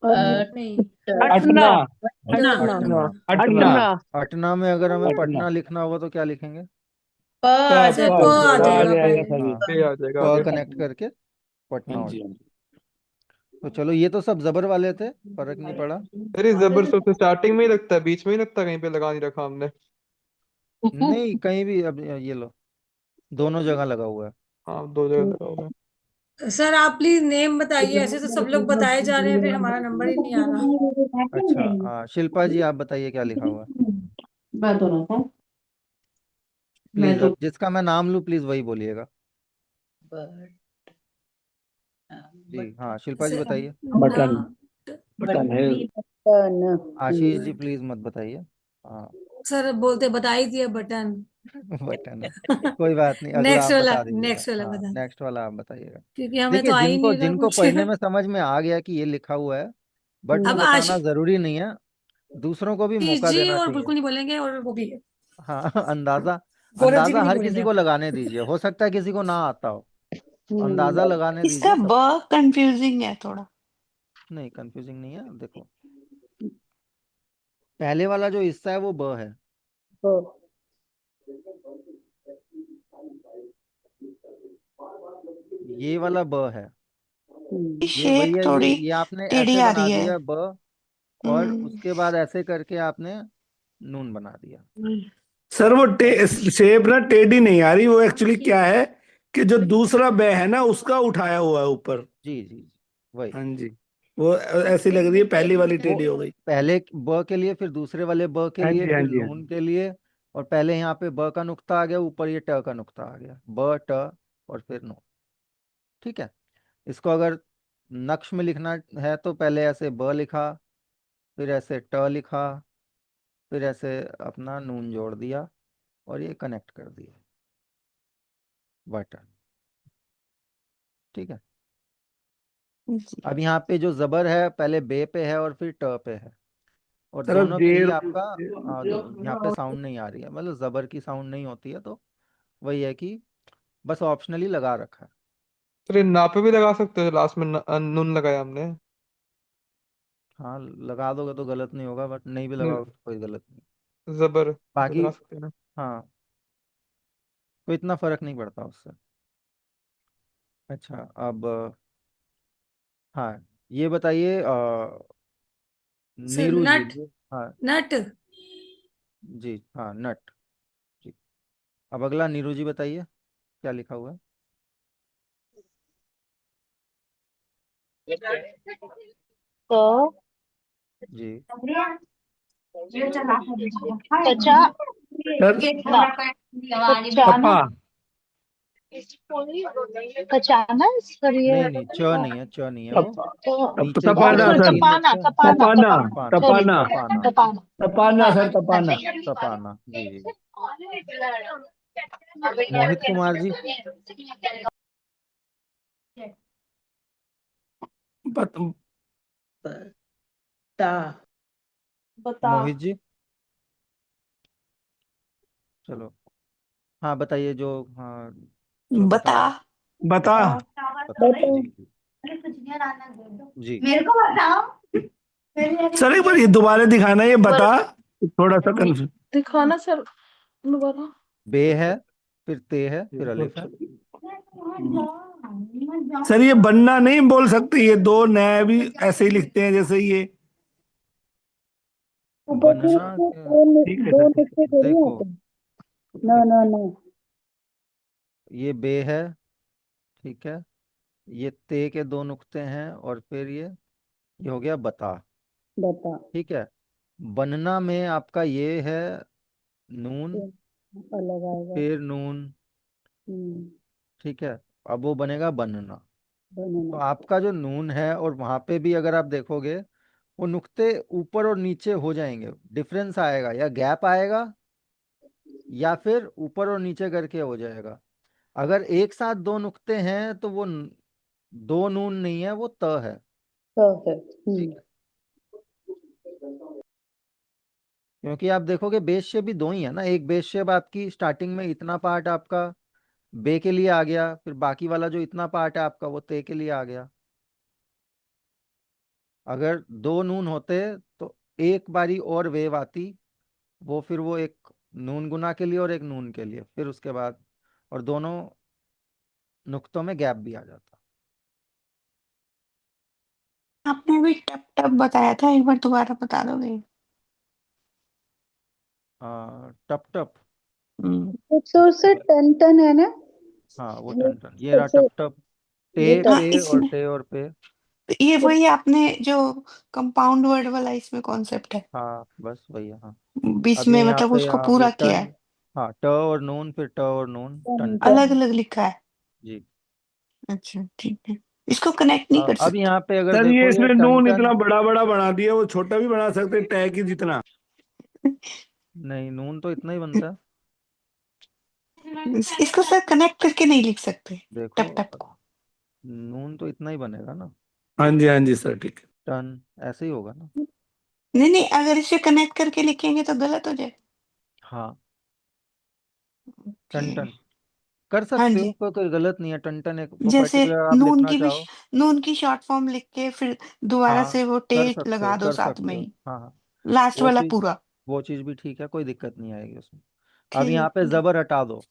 नहीं, अटना। अटना। ना अटना। अटना। अटना। अटना। अटना में अगर हमें अटना। पटना लिखना होगा तो क्या लिखेंगे? प आ प सर प जाएगा। प आ प आ जाएगा जाएगा पहले। सर ये। हाँ, ये आ जाएगा प आगे। कनेक्ट करके हाँ पटना हो जी जाए। हाँ जी। तो चलो, ये तो सब जबर वाले थे, फर्क नहीं पड़ा। अरे जबर सबसे स्टार्टिंग में ही लगता है, बीच में ही लगता है, कहीं पे लगा नहीं रखा हमने। नहीं, कहीं भी। अब ये लो, दोनों जगह लगा हुआ है। हाँ, दो जगह लगा हुआ सर आप प्लीज नेम बताइए, ऐसे तो सब लोग बताए जा रहे हैं, फिर हमारा नंबर ही नहीं आ रहा। अच्छा, शिल्पा जी आप बताइए क्या लिखा हुआ है। मैं तो ना था। मैं प्लीज, तो अब जिसका मैं नाम लूँ प्लीज वही बोलिएगा। जी हाँ, शिल्पा जी सर, बताइए। बटन। ना बटन है। आशीष जी प्लीज मत बताइए। हाँ। सर बोलते बता ही दिया बटन। बटन है। कोई बात नहीं, अगला नेक्स्ट आप वाला, बता दीजिएगा। नेक्स्ट वाला हाँ, बता, नेक्स्ट वाला आप बताइएगा। क्योंकि हमें देखिए, तो आ ही जिनको नहीं रहा जिनको कुछ। पढ़ने में समझ में आ गया कि ये लिखा हुआ है, बट वो अब बताना आशीष जरूरी नहीं है, दूसरों को भी मौका जी देना और चाहिए। बिल्कुल नहीं बोलेंगे, और वो भी है, हाँ। अंदाजा, गौरव जी भी अंदाजा नहीं हर बोलेंगे किसी को आप। लगाने दीजिए, हो सकता है किसी को ना आता हो, अंदाजा लगाने इसका दीजिए सब। ब कंफ्यूजिंग है थोड़ा। नहीं, कंफ्यूजिंग नहीं है, देखो पहले वाला जो हिस्सा है वो ब है। ये वाला ब है। ये वही शेप है, ये थोड़ी ये आपने टेढ़ी ऐसे आ बना रही है। दिया ब, और हम्म। उसके बाद ऐसे करके आपने नून बना दिया। सर वो शेप ना टेढ़ी नहीं आ रही, वो एक्चुअली क्या है कि जो दूसरा बे है ना उसका उठाया हुआ है ऊपर। जी जी जी, वही। हाँ जी, वो ऐसी लग रही है, पहली वाली वो टेढ़ी हो गई। पहले ब के लिए, फिर दूसरे वाले ब के हाँ लिए, जी, हाँ फिर जी, हाँ नून जी। के लिए, और पहले यहाँ पे ब का नुक्ता आ गया, ऊपर ये ट का नुक्ता आ गया, ब ट, और फिर नून। ठीक है। इसको अगर नक्श में लिखना है तो पहले ऐसे ब लिखा, फिर ऐसे ट लिखा, फिर ऐसे अपना नून जोड़ दिया, और ये कनेक्ट कर दिया, बटन। ठीक है। जी। अब यहाँ पे जो जबर है, पहले बे पे है और फिर ट पे है, और सर अब दोनों के लिए जेर, आपका यहाँ पे साउंड नहीं आ रही है, मतलब जबर की साउंड नहीं होती है, तो वही है कि बस ऑप्शनली लगा रखा है। अरे ना पे भी लगा सकते हो, लास्ट में नून लगाया हमने। हाँ, लगा दोगे तो गलत नहीं होगा, बट नहीं भी नहीं, लगाओगे तो कोई गलत नहीं। जबर तो बाकी लगा सकते हैं ना। हाँ, कोई इतना फर्क नहीं पड़ता उससे। अच्छा, अब हाँ, ये बताइए सर नीरू जी नट, जी। हाँ नट। जी, हाँ नट। जी। अब अगला नीरू जी बताइए क्या लिखा हुआ है। तो जी। कच्चा, सर कचाना, टपा। कचाना सर, ये नहीं नहीं, च नहीं है, च नहीं है वो। टप टप नीचे की तपाना तरफ सॉरी, जो सर। तीन तपाना नुक्ते हैं। तपाना तपाना, तपाना, तपाना, सॉरी, तपाना, तपाना, तपाना। तपाना हाँ सर, तपाना। तपाना। जी जी जी। मोहित कुमार जी। बत, बता। बता। मोहित जी, चलो, हाँ बताइए जो, हाँ जो बता। बताना। बता। बता, जी जी जी। मेरे को बताओ। सर एक बार ये दोबारा दिखाना, ये बता, थोड़ा सा कंफ्यूज। दिखाना सर दोबारा। बे है, फिर ते है, फिर अलिफ है। सर ये बनना नहीं बोल सकते, ये दो नए भी ऐसे ही लिखते हैं जैसे ये। बनना ठीक है सर, ठीक है। देखो, नो देखो, नो नो। ये बे है, ठीक है, ये ते के दो नुक्ते हैं, और फिर ये हो गया बता। बता। ठीक है। बनना में आपका ये है नून, अलग आएगा। फिर नून। हम्म, ठीक है। अब वो बनेगा बनना। तो बनना। आपका जो नून है, और वहां पे भी अगर आप देखोगे, वो नुक्ते ऊपर और नीचे हो जाएंगे, डिफरेंस आएगा, या गैप आएगा, या फिर ऊपर और नीचे करके हो जाएगा। अगर एक साथ दो नुक्ते हैं तो वो दो नून नहीं है, वो त है। तो है। ठीक है। क्योंकि आप देखोगे बेस शेप भी दो ही है ना, एक बेस शेप आपकी स्टार्टिंग में इतना पार्ट आपका बे के लिए आ गया, फिर बाकी वाला जो इतना पार्ट है आपका वो ते के लिए आ गया। अगर दो नून होते तो एक बारी और वेव आती, वो फिर वो एक नून गुना के लिए और एक नून के लिए, फिर उसके बाद और दोनों नुक्तों में गैप भी आ जाता। आपने भी टप टप बताया था, एक बार दोबारा बता दोगे? टप टप। हम्म। एक जोर से टन टन है ना? हाँ वो ये टन टन, ये रहा ऐसे टप टप। ये टे हाँ टप पे और इसमें टे और पे। ये वही आपने जो कंपाउंड वर्ड वाला इसमें कॉन्सेप्ट है, हाँ बस वही है, हाँ। बीच अब में ये यहाँ मतलब पे उसको आप ये पूरा किया टन, है, हाँ ट और नून, फिर ट और नून, टन टन। अलग अलग लिखा है। जी। अच्छा ठीक है, इसको कनेक्ट नहीं कर अब सकते? यहाँ पे अगर सर ये देखो ये इसमें टन नून टन। इतना बड़ा बड़ा बना दिया, वो छोटा भी बना सकते हैं टै की जितना। नहीं, नून तो इतना ही बनता है। इसको सर कनेक्ट करके नहीं लिख सकते, देखो, टप टप को? नून तो इतना ही बनेगा ना। हाँ जी सर, ठीक है। टन ऐसे ही होगा ना। नहीं नहीं, अगर इसे कनेक्ट करके लिखेंगे तो गलत हो जाए। हाँ, टन ओके। टन कर हाँ सकते हो, जी, कोई गलत नहीं है। टन टन एक जैसे पर्टिकुलर आप लिखना चाहो। नून की शॉर्ट फॉर्म लिख के फिर दोबारा हाँ से वो कर टेस्ट सकते हो, लगा दो कर साथ में सकते हो, ही, हाँ हाँ। लास्ट वो वाला चीज, पूरा। वो चीज भी ठीक है, कोई दिक्कत नहीं आएगी उसमें। अब यहाँ ठीक पे है। जबर हटा दो,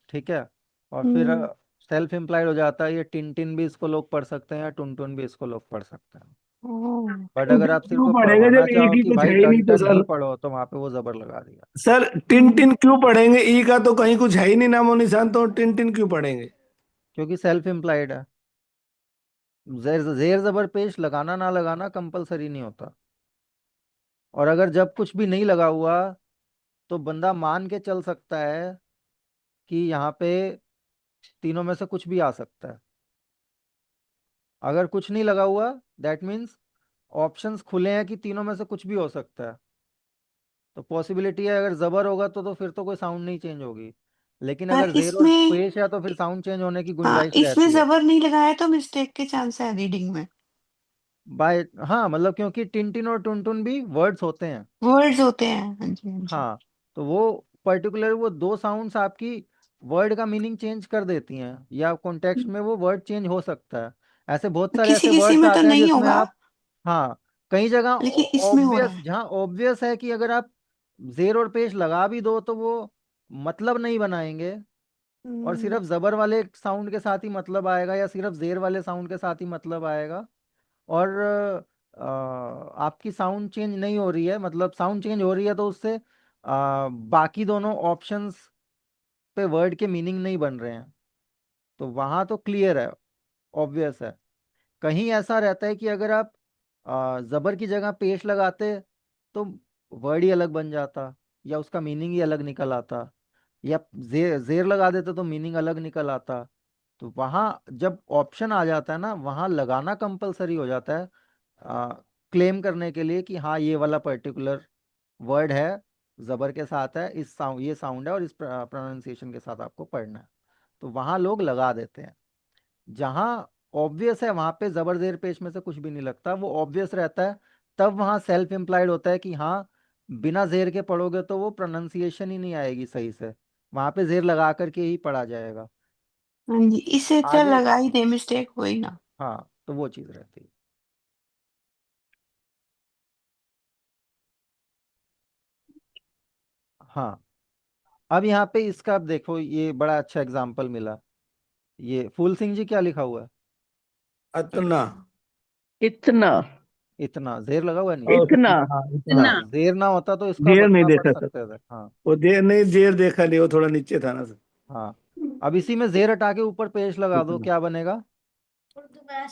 ठीक है। और फिर हम्म। सेल्फ इम्प्लाइड हो जाता है। ये टिन टिन भी इसको लोग पढ़ सकते हैं, या टुन टुन भी इसको लोग पढ़ सकते हैं। ओह। बट अगर टिन आप सिर्फ क्यों वो पढ़ेंगे पढ़वाना जब एक चाहो ही कि कुछ भाई है ही नहीं टन तो टन ही सर? पढ़ो, तो वहां पे वो जबर लगा दिया। सर टिन टिन क्यों पढ़ेंगे? ई का तो कहीं कुछ है ही नहीं नामो निशान, तो टिन टिन क्यों पढ़ेंगे? क्योंकि सेल्फ इम्प्लाइड है। जेर जेर जबर पेश लगाना ना लगाना कंपलसरी नहीं होता। और अगर जब कुछ भी नहीं लगा हुआ, तो बंदा मान के चल सकता है कि यहाँ पे तीनों में से कुछ भी आ सकता है। अगर कुछ नहीं लगा हुआ, दैट मीन्स ऑप्शंस खुले हैं कि तीनों में से कुछ भी हो सकता है। तो पॉसिबिलिटी है, अगर जबर होगा तो फिर तो कोई साउंड नहीं चेंज होगी। लेकिन हाँ अगर जेर और इसमें, पेश है तो फिर साउंड चेंज होने की हाँ गुंजाइश इसमें रहती है। जबर नहीं लगाया तो मिस्टेक के चांस है रीडिंग में। बाय, हाँ मतलब क्योंकि टिन टिन और टुन टुन भी वर्ड्स होते हैं। वर्ड्स होते हैं, हाँ जी हाँ जी। हाँ, तो वो पर्टिकुलर वो दो साउंड्स आपकी वर्ड का मीनिंग चेंज कर देती हैं, या कॉन्टेक्स्ट में वो वर्ड चेंज हो सकता है। ऐसे बहुत सारे किसी ऐसे किसी वर्ड्स में तो आते हैं नहीं जिसमें होगा, आप, हाँ, कई जगह लेकिन इसमें हो रहा ऑब्वियस, है। जहाँ ऑब्वियस है कि अगर आप जेर और पेश लगा भी दो तो वो मतलब नहीं बनाएंगे। और हम्म। सिर्फ जबर वाले साउंड के साथ ही मतलब आएगा, या सिर्फ जेर वाले साउंड के साथ ही मतलब आएगा। और आपकी साउंड चेंज नहीं हो रही है, मतलब साउंड चेंज हो रही है तो उससे बाकी दोनों ऑप्शंस पे वर्ड के मीनिंग नहीं बन रहे हैं। तो वहां तो क्लियर है, ऑब्वियस है। कहीं ऐसा रहता है कि अगर आप जबर की जगह पेश लगाते तो वर्ड ही अलग बन जाता, या उसका मीनिंग ही अलग निकल आता, या जेर लगा देते तो मीनिंग अलग निकल आता। तो वहां जब ऑप्शन आ जाता है ना, वहां लगाना कंपलसरी हो जाता है क्लेम करने के लिए कि हाँ ये वाला पर्टिकुलर वर्ड है, जबर के साथ है, इस साउंड, ये साउंड है, और इस प्रोनाउंसिएशन के साथ आपको पढ़ना है। तो वहां लोग लगा देते हैं। जहां ऑब्वियस है वहां पे जबर जेर पेश में से कुछ भी नहीं लगता, वो ऑब्वियस रहता है। तब वहां सेल्फ इम्प्लाइड होता है कि हाँ, बिना जेर के पढ़ोगे तो वो प्रोनाउंसिएशन ही नहीं आएगी सही से, वहां पे जेर लगा करके ही पढ़ा जाएगा। हाँ जी, इससे अच्छा आगे, लगा ही दे, मिस्टेक हो ही ना। हाँ, तो वो चीज रहती है। हाँ, अब यहाँ पे इसका आप देखो, ये बड़ा अच्छा एग्जाम्पल मिला। ये फूल सिंह जी क्या लिखा हुआ है? अतना। इतना। इतना जेर लगा हुआ है नीचे। इतना। हाँ इतना। हाँ, जेर ना होता तो इसका जेर नहीं बदला पढ़ देखा सर, सकते थे, हाँ। वो जेर नहीं, जेर देखा नहीं, वो थोड़ा नीचे था ना सर। हाँ, अब इसी में जेर हटा के ऊपर पेश लगा दो, क्या बनेगा?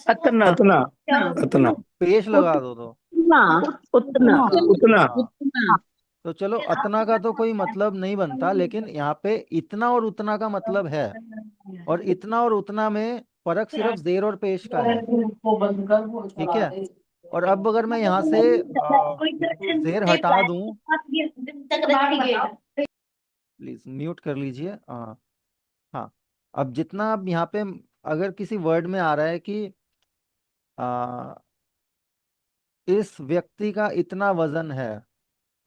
अतना। अतना। अतना। पेश लगा दो तो उतना। उतना। उतना। उतना। हाँ, तो चलो, अतना का तो कोई मतलब नहीं बनता, लेकिन यहाँ पे इतना और उतना का मतलब है। और इतना और उतना में फर्क सिर्फ जेर और पेश का है, ठीक है। और अब अगर मैं यहाँ से जेर हटा दूं, प्लीज म्यूट कर लीजिए, हाँ। हाँ, अब जितना अब यहाँ पे अगर किसी वर्ड में आ रहा है कि आ, इस व्यक्ति का इतना वजन है,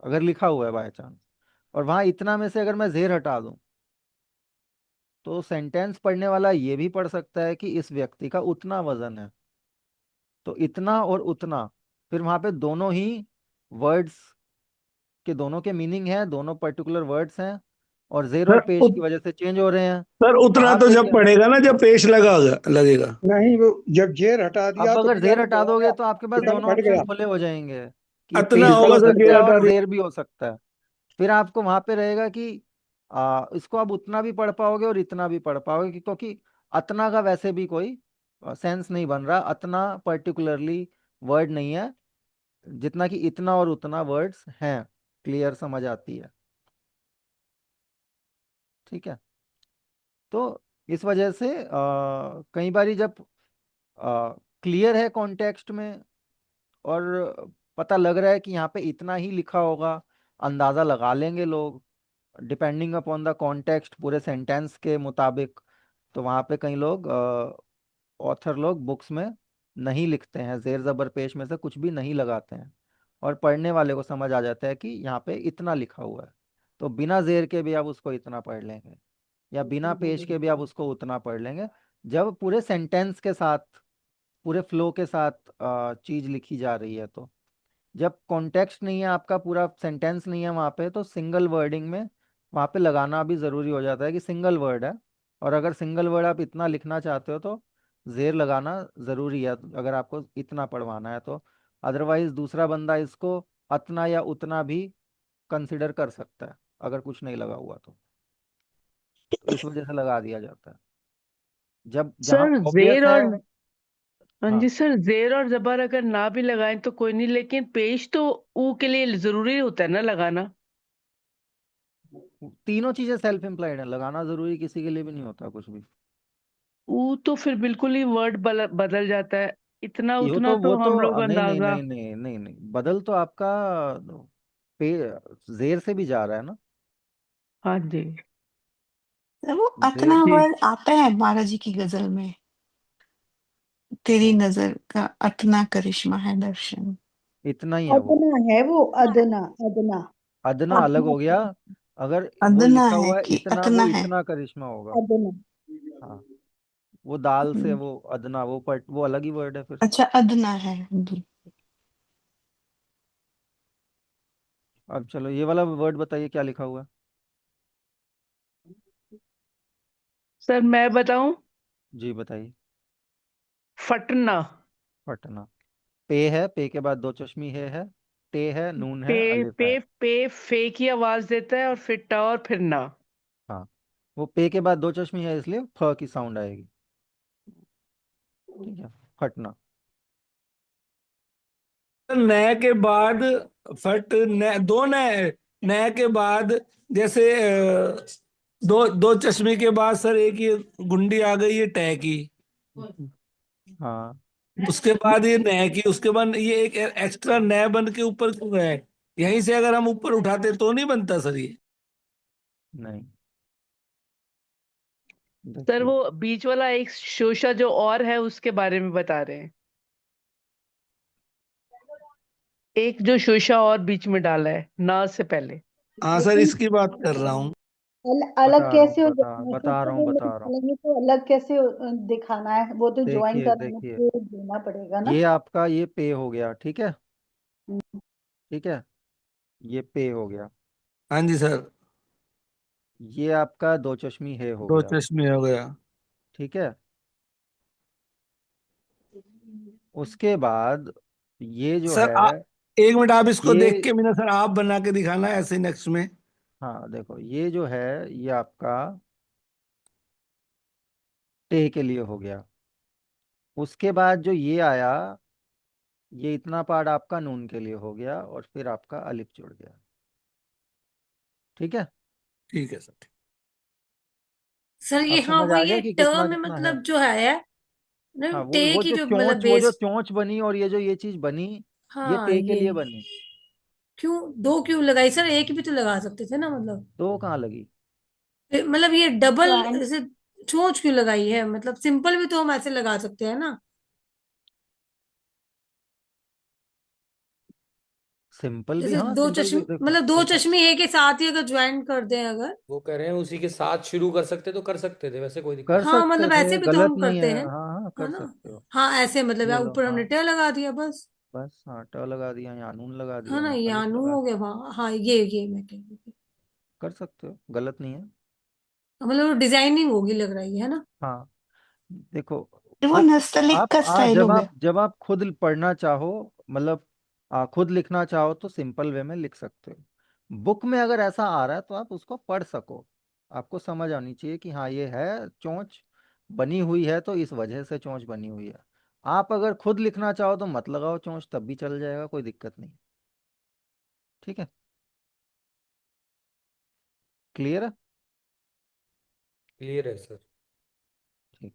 अगर लिखा हुआ है बाय चांस, और वहां इतना में से अगर मैं जेर हटा दूं, तो सेंटेंस पढ़ने वाला ये भी पढ़ सकता है कि इस व्यक्ति का उतना वजन है। तो इतना और उतना, फिर वहां पे दोनों ही वर्ड्स के दोनों के मीनिंग है, दोनों पर्टिकुलर वर्ड्स हैं। और जेर सर और पेश की वजह से चेंज हो रहे हैं। सर उतना वहां तो पे जब क्या, पड़ेगा ना जब पेश लगेगा। नहीं, वो जब जेर हटा दिया अब तो अगर जेर क्रियापद हटा हो दोगे गया, तो आपके पास क्रियापद दोनों हट ऑप्शन गया। खुले हो जाएंगे कि अतना पेश भी होगा हो सर सकता जेर है हटा और दिया। जेर भी हो सकता है। फिर आपको वहां पे रहेगा कि इसको आप उतना भी पढ़ पाओगे और इतना भी पढ़ पाओगे क्योंकि अतना का वैसे भी कोई सेंस नहीं बन रहा, अतना पर्टिकुलरली वर्ड नहीं है जितना कि इतना और उतना वर्ड्स हैं। क्लियर समझ आती है? ठीक है। तो इस वजह से कई बारी जब क्लियर है कॉन्टेक्स्ट में और पता लग रहा है कि यहाँ पे इतना ही लिखा होगा, अंदाजा लगा लेंगे लोग डिपेंडिंग अपॉन द कॉन्टेक्स्ट पूरे सेंटेंस के मुताबिक। तो वहाँ पे कई लोग ऑथर लोग बुक्स में नहीं लिखते हैं, जेर जबर पेश में से कुछ भी नहीं लगाते हैं और पढ़ने वाले को समझ आ जाता है कि यहाँ पे इतना लिखा हुआ है। तो बिना जेर के भी आप उसको इतना पढ़ लेंगे या बिना पेश के भी आप उसको उतना पढ़ लेंगे, जब पूरे सेंटेंस के साथ पूरे फ्लो के साथ चीज लिखी जा रही है। तो जब कॉन्टेक्स्ट नहीं है, आपका पूरा सेंटेंस नहीं है वहाँ पे, तो सिंगल वर्डिंग में वहाँ पे लगाना भी ज़रूरी हो जाता है कि सिंगल वर्ड है। और अगर सिंगल वर्ड आप इतना लिखना चाहते हो तो जेर लगाना ज़रूरी है अगर आपको इतना पढ़वाना है तो। अदरवाइज दूसरा बंदा इसको अतना या उतना भी कंसिडर कर सकता है अगर कुछ नहीं लगा हुआ तो इस वजह से लगा दिया जाता है जब जहाँ सर ऑब्वियस जेर है। और हाँ हाँ, जी सर, जेर और जबर अगर ना भी लगाएं तो कोई नहीं, लेकिन पेश तो ऊ के लिए जरूरी होता है ना लगाना। तीनों चीजें सेल्फ एम्प्लॉयड है, लगाना जरूरी किसी के लिए भी नहीं होता कुछ भी। ऊ तो फिर बिल्कुल ही वर्ड बदल जाता है, इतना ये उतना वो तो तो हम लोग नहीं नहीं अंदाजा। नहीं नहीं नहीं नहीं, बदल तो आपका पे जेर से भी जा रहा है ना। हाँ जी। तो वो जेर अतना जी वर्ड आता है महाराज जी की गजल में, तेरी नजर का अतना करिश्मा है दर्शन। इतना ही है वो। अदना है वो, अदना, अदना, अदना अलग अदना, हो गया। अगर वो अदना लिखा है हुआ है कि इतना, अतना वो है? इतना करिश्मा होगा। अदना। हाँ, वो दाल से हम्म, वो अदना, वो अलग ही वर्ड है फिर। अच्छा अदना है जी। अब चलो ये वाला वर्ड बताइए क्या लिखा हुआ है। सर, मैं बताऊं? जी बताइए। फटना। पटना। पे है, पे के बाद दो चश्मी है, टे है, नून है, पे अलिफ है। पे पे फे की आवाज देता है और फिर ट और फिर ना। हाँ, वो पे के बाद दो चश्मी है इसलिए फ की साउंड आएगी। ठीक है, फटना। नए के बाद दो नए, नए के बाद जैसे दो दो चश्मे के बाद सर एक ये गुंडी आ गई है टै की, हाँ, उसके बाद ये नए की, उसके बाद ये एक एक्स्ट्रा नए बन के ऊपर क्यों है? यहीं से अगर हम ऊपर उठाते तो नहीं बनता सर ये? नहीं, सर, देखिए वो बीच वाला एक शोशा जो और है उसके बारे में बता रहे हैं। एक जो शोशा और बीच में डाला है ना से पहले। हाँ सर लेकिन इसकी बात कर रहा हूँ। अलग बता रहा हूँ, कैसे हो जाना, फिर बता तो रहा हूँ, वो बता रहा हूँ। निकालेंगे तो अलग कैसे दिखाना है, वो तो ज्वाइन देखिए कराने देखिए, के लिए देना पड़ेगा ना। ये आपका ये पे हो गया, ठीक है। हम्म, ठीक है, ये पे हो गया। हाँ जी सर। ये आपका दो चश्मी है हो दो गया। चश्मे हो गया। ठीक है, उसके बाद ये जो सर है, एक मिनट आप इसको देख ये, के मैंने सर आप बना के दिखाना ऐसे नेक्स्ट में। हाँ देखो ये जो है ये आपका टे के लिए हो गया। उसके बाद जो ये आया, ये इतना पार्ट आपका नून के लिए हो गया और फिर आपका अलिफ जुड़ गया। ठीक है, ठीक है सर। सर ये अब हाँ समझ आ वही गया है, कि ट कितना में कितना है। मतलब जो है ना, हाँ, टे वो की जो जो मतलब वो जो बेस। चोंच बनी और ये जो ये चीज बनी, ये हाँ टे के ये लिए बनी। क्यों, दो क्यों लगाई सर, एक भी तो लगा सकते थे ना मतलब। तो कहाँ लगी? मतलब ये डबल ज्वाइन। ऐसे चोंच क्यों लगाई है, मतलब सिंपल भी तो हम ऐसे लगा सकते हैं ना। सिंपल भी, जैसे हाँ दो सिंपल चश्मे, भी देखो मतलब दो देखो। चश्मे एक के साथ ही अगर ज्वाइन कर दें अगर। वो कह रहे हैं उसी के साथ शुरू कर सकते तो कर सकते थे, वैसे कोई दिक्कत कर नहीं। हाँ सकते मतलब थे, ऐसे भी तो गलत हम नहीं करते है, हैं, हाँ हाँ है कर ना। सकते हो। हाँ ऐसे मतलब ये यार लो, ऊपर हाँ, हमने ट लगा दिया बस। बस हाँ ट लगा दिया, यहाँ नून लगा है दिया, ना, यहाँ अलिफ यानू लगा हो दिया। गया वहाँ, हाँ ये मैं कह रही थी। कर सकते हो, गलत नहीं है। मतलब डिजाइनिंग होगी लग रही है ना। हाँ देखो, वो खुद नस्तलिक का स्टाइल हो गया। जब आप खुद पढ़ना चाहो, मतलब खुद लिखना चाहो तो सिंपल वे में लिख सकते हो। बुक में अगर ऐसा आ रहा है तो आप उसको पढ़ सको, आपको समझ आनी चाहिए कि हाँ ये है चोंच बनी हुई है तो इस वजह से चोंच बनी हुई है। आप अगर खुद लिखना चाहो तो मत लगाओ चोंच, तब भी चल जाएगा, कोई दिक्कत नहीं। ठीक है, क्लियर है। क्लियर है सर। ठीक।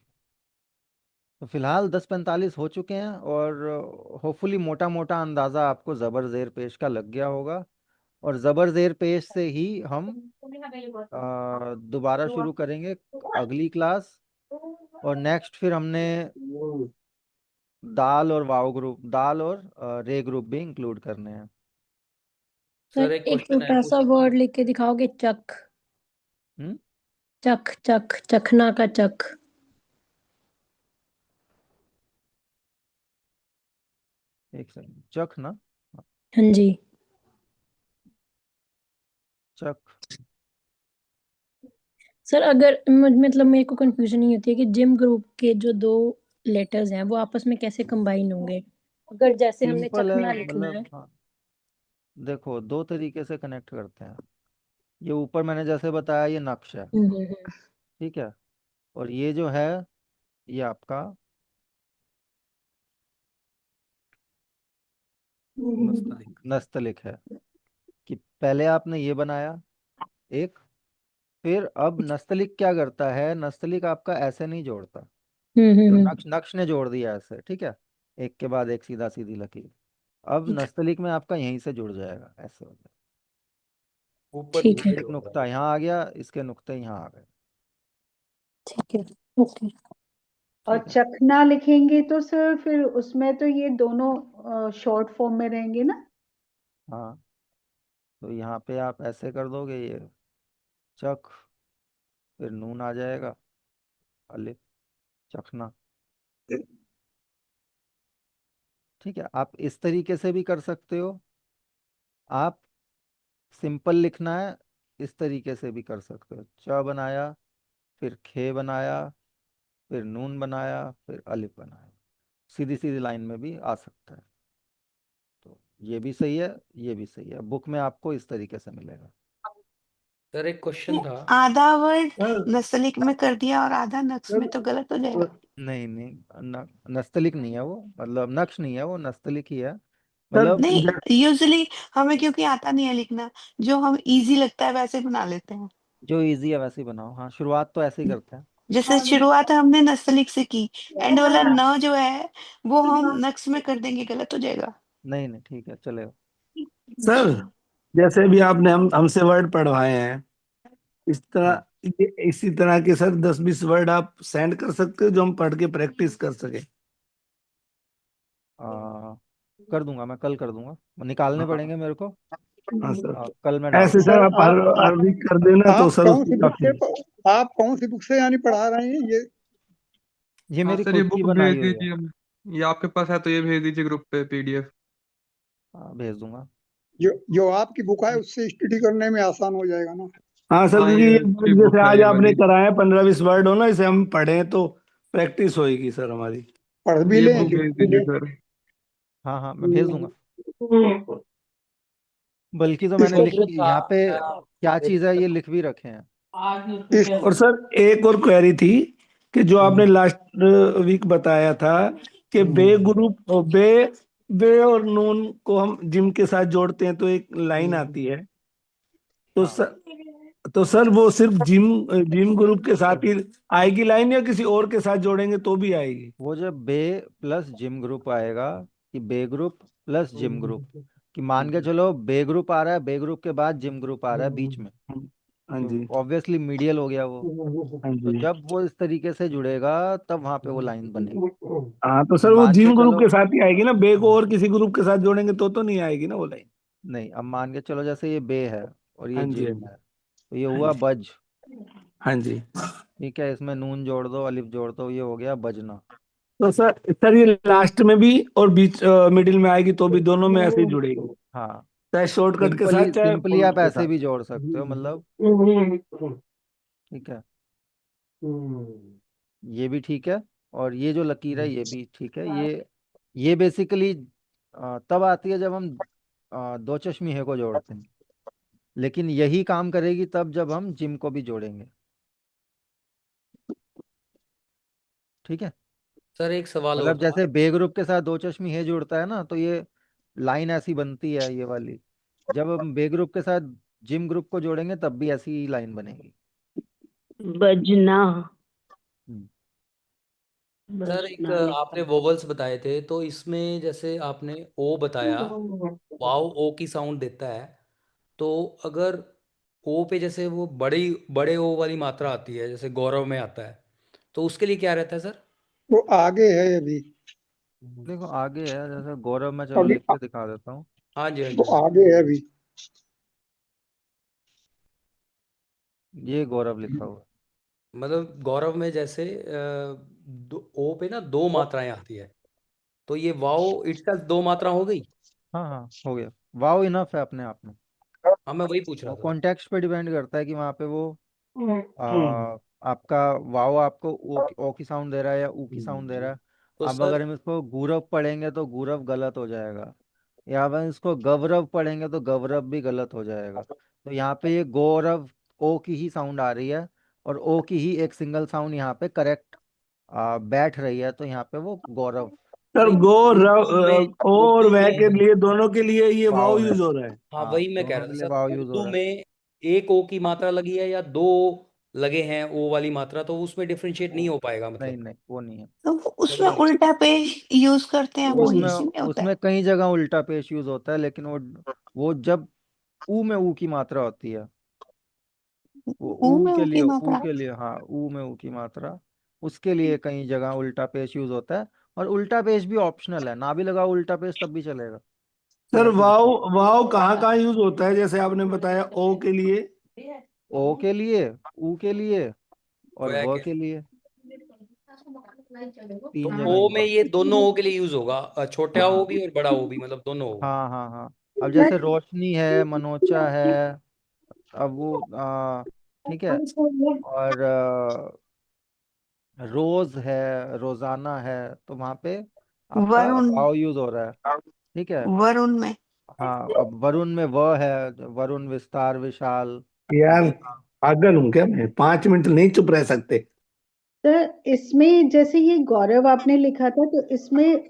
तो फिलहाल 10:45 हो चुके हैं और होपफुली मोटा मोटा अंदाजा आपको जबर जेर पेश का लग गया होगा। और जबर जेर पेश से ही हम दोबारा शुरू करेंगे अगली क्लास। और नेक्स्ट फिर हमने दाल और वाव ग्रुप, दाल और रे ग्रुप भी इंक्लूड करने हैं। सर सर एक एक क्वेश्चन है, छोटा सा पूछूं? वर्ड लिख के दिखाओगे, चक। हम्म चक चक, चखना का चक। एक सेकंड, चख ना। हाँ जी। चख। सर अगर मतलब मेरे को कंफ्यूजन नहीं होती है कि जिम ग्रुप के जो दो लेटर्स हैं वो आपस में कैसे कंबाइन होंगे, अगर जैसे हमने सिंपल है, चखना लिखना मतलब है। हाँ, देखो दो तरीके से कनेक्ट करते हैं। ये ऊपर मैंने जैसे बताया ये नक्श है, हम्म। ठीक है। और ये जो है ये आपका नस्तलिक। नस्तलिक है। कि पहले आपने ये बनाया एक, फिर अब नस्तलिक क्या करता है, नस्तलिक आपका ऐसे नहीं जोड़ता। जो हम्म। नक्श नक्श ने जोड़ दिया ऐसे, ठीक है, एक के बाद एक सीधा सीधी लकीर। अब ठीक नस्तलिक में आपका यहीं से जुड़ जाएगा, ऐसे हो जाएगा। ऊपर ठीक है। नीचे एक हो रहा नुक्ता यहाँ आ गया, इसके नुक्ते यहाँ आ गए। ठीक है। ओके। और ठीक है। चखना लिखेंगे तो सर फिर उसमें तो ये दोनों शॉर्ट फॉर्म में रहेंगे ना। हाँ, तो यहाँ पे आप ऐसे कर दोगे ये चख, फिर नून आ जाएगा, अलिफ, चखना। ठीक है, आप इस तरीके से भी कर सकते हो। आप सिंपल लिखना है इस तरीके से भी कर सकते हो। च बनाया, फिर खे बनाया, फिर नून बनाया, फिर अलिफ बनाया। सीधी सीधी लाइन में भी आ सकता है। तो ये भी सही है, ये भी सही है, बुक में आपको इस तरीके से मिलेगा। सर एक क्वेश्चन ये था। आधा वर्ड नस्तलिक में कर दिया और आधा नक्श में, तो गलत हो जाएगा। नहीं नहीं, नस्तलिक नहीं है वो, मतलब नक्श नहीं है वो, नस्तलिक ही है। सर मतलब नहीं, यूजुअली हमें क्योंकि आता नहीं है लिखना, जो हम इजी लगता है वैसे बना लेते हैं। जो इजी है वैसे ही बनाओ। हाँ, शुरुआत तो ऐसे ही करते हैं। जैसे शुरुआत हमने नस्तलिक से की, एंड वाला न जो है वो हम नक्श में कर देंगे, गलत हो जाएगा। नहीं नहीं, ठीक है, चलेगा। सर जैसे भी आपने हमसे वर्ड पढ़वाए हैं, इस हाँ, तरह इसी तरह के सर 10-20 वर्ड आप सेंड कर सकते हो जो हम पढ़ के प्रैक्टिस कर सके। आ, कर दूंगा, मैं कल कर दूंगा, निकालने हाँ पड़ेंगे मेरे को। हाँ सर, कल मैं डाल ऐसे दूंगा। सर सर आप हर वीक कर देना तो आप सर कौन उससे सी बुक काफी। से आप कौन सी बुक से यानी पढ़ा रहे हैं ये? ये हाँ मेरी सर, ये खुद की बुक बनाई भेज हुई है। दीजिए। ये आपके पास है तो ये भेज दीजिए ग्रुप पे PDF। हाँ, भेज दूंगा। जो जो आपकी बुक है उससे स्टडी करने में आसान हो जाएगा ना। हाँ सर, हाँ, क्योंकि ये ये अच्छी जैसे बुक है आज ये आपने वाली। कराया 15-20 वर्ड हो ना, इसे हम पढ़ें तो प्रैक्टिस होएगी सर हमारी। पढ़ भी ये लें, बुक लिख भेज भी दीजिए लें। सर। हाँ हाँ, मैं भेज दूंगा। बल्कि तो मैंने इसको लिख यहाँ पे क्या चीज़ है ये लिख भी रखे हैं। इस और सर एक और क्वेरी थी कि जो आपने लास्ट वीक बताया था कि बे ग्रुप और बे और नून को हम जिम के साथ जोड़ते हैं तो एक लाइन आती है। तो हाँ, सर वो सिर्फ जिम ग्रुप के साथ ही आएगी लाइन, या किसी और के साथ जोड़ेंगे तो भी आएगी? वो जब बे प्लस जिम ग्रुप आएगा, कि बे ग्रुप प्लस जिम ग्रुप, कि मान के चलो बे ग्रुप आ रहा है, बे ग्रुप के बाद जिम ग्रुप आ रहा है बीच में, हाँ तो जी। ऑब्वियसली मीडियल हो गया वो। हाँ तो जी। जब वो इस तरीके से जुड़ेगा तब वहां पे वो लाइन बनेगी। हाँ तो कि सर वो मान के जिम ग्रुप चलो, के साथ ही आएगी ना, बे को और किसी ग्रुप के साथ जोड़ेंगे तो नहीं आएगी ना वो लाइन। नहीं, अब मान के चलो जैसे ये बे है और ये हाँ जी। जिम है, तो ये हाँ हुआ जी। बज। हाँ जी। ठीक है, इसमें नून जोड़ दो, अलिफ जोड़ दो, ये हो गया बजना। तो सर ये लास्ट में भी और बीच मिडिल में आएगी तो भी दोनों में ऐसे ही जुड़ेगी। हाँ, चाहे शॉर्टकट के साथ, चाहे सिंपली फॉर्मेट आप के ऐसे साथ। भी जोड़ सकते हो, मतलब हम्म। ठीक है, ये भी ठीक है, और ये जो लकीर है ये भी ठीक है। ये बेसिकली तब आती है जब हम दो चश्मी को जोड़ते हैं, लेकिन यही काम करेगी तब जब हम जिम को भी जोड़ेंगे। ठीक है, सर एक सवाल और मतलब था। जैसे बे ग्रुप के साथ दो चश्मी जुड़ता है ना, तो ये लाइन ऐसी बनती है ये वाली। जब हम बे ग्रुप के साथ जिम ग्रुप को जोड़ेंगे तब भी ऐसी ही लाइन बनेगी। बजना हम्म। सर एक बजना आपने वोवल्स बताए थे, तो इसमें जैसे आपने ओ बताया, वाव ओ की साउंड देता है। तो अगर ओ पे जैसे वो बड़ी बड़े ओ वाली मात्रा आती है, जैसे गौरव में आता है, तो उसके लिए क्या रहता है सर? वो आगे है अभी। देखो आगे है, जैसे गौरव में, चलो अभी लिख के दिखा देता हूँ। हाँ जी, हाँ जी, वो हाँ जी। आगे है अभी। ये गौरव लिखा हुआ है। मतलब गौरव में जैसे ओ पे ना दो मात्राएं आती है, तो ये वाओ इसका दो मात्रा हो गई। हाँ हाँ, हो गया। वाव इनफ है अपने आप में। हाँ, मैं वही पूछ रहा वो था। कॉन्टेक्स्ट पे डिपेंड करता है कि वहाँ पे वो आ, हम्म। आपका वाव आपको ओ की साउंड दे रहा है या ऊ की साउंड दे रहा है। तो अब अगर सर हम इसको गौरव पढ़ेंगे तो गौरव गलत हो जाएगा, या अगर इसको गौरव पढ़ेंगे तो गौरव भी गलत हो जाएगा। तो यहाँ पे ये गौरव ओ की ही साउंड आ रही है, और ओ की ही एक सिंगल साउंड यहाँ पे करेक्ट बैठ रही है, तो यहाँ पे वो गौरव सर गो उर्दू में और उर्दू वह के में लिए, दोनों के लिए ये वाव वाव है। यूज हो रहा है। हाँ, हाँ, वही मैं कह दोनों रहा था के लिए सर, वाव यूज हो उर्दू रहा है। में एक ओ की मात्रा लगी है या दो लगे हैं ओ वाली मात्रा, तो उसमें डिफरेंशिएट नहीं हो पाएगा नहीं मतलब। नहीं, वो नहीं है। तो उसमें चलिए। उल्टा पेश यूज करते हैं, वो उसमें इसी में होता है। उसमें कई जगह उल्टा पेश यूज होता है, लेकिन वो जब ऊ में ऊ की मात्रा होती है, वो ऊ ऊ में के ऊ लिए, की ऊ मात्रा। के लिए, हाँ, ऊ में ऊ की मात्रा, उसके लिए कई जगह उल्टा पेश यूज होता है। और उल्टा पेश भी ऑप्शनल है, ना भी लगाओ उल्टा पेश तब भी चलेगा, कोई सर ऐसी वाव दिक्कत। वाव कहाँ कहाँ यूज होता है, जैसे आपने बताया ओ के लिए? ओ के लिए, ऊ के लिए, और वह व के के लिए, तो 3 जगह ओ यूज में होता ये दोनों ओ के लिए यूज होगा, है। छोटा ओ हाँ भी और बड़ा ओ भी, मतलब दोनों ओ। हाँ हाँ हाँ। अब जैसे रोशनी है, मनोचा है, अब वो ठीक है, और रोज है, रोजाना है, तो वहां पे आपका वरुण, वाव यूज हो रहा है। ठीक है। वरुण में। हाँ, अब वरुण में व है, वरुण, विस्तार, विशाल, यार वीणा। पागल हूँ क्या मैं, 5 मिनट नहीं चुप रह सकते? सर इसमें जैसे ये गौरव आपने लिखा था, तो इसमें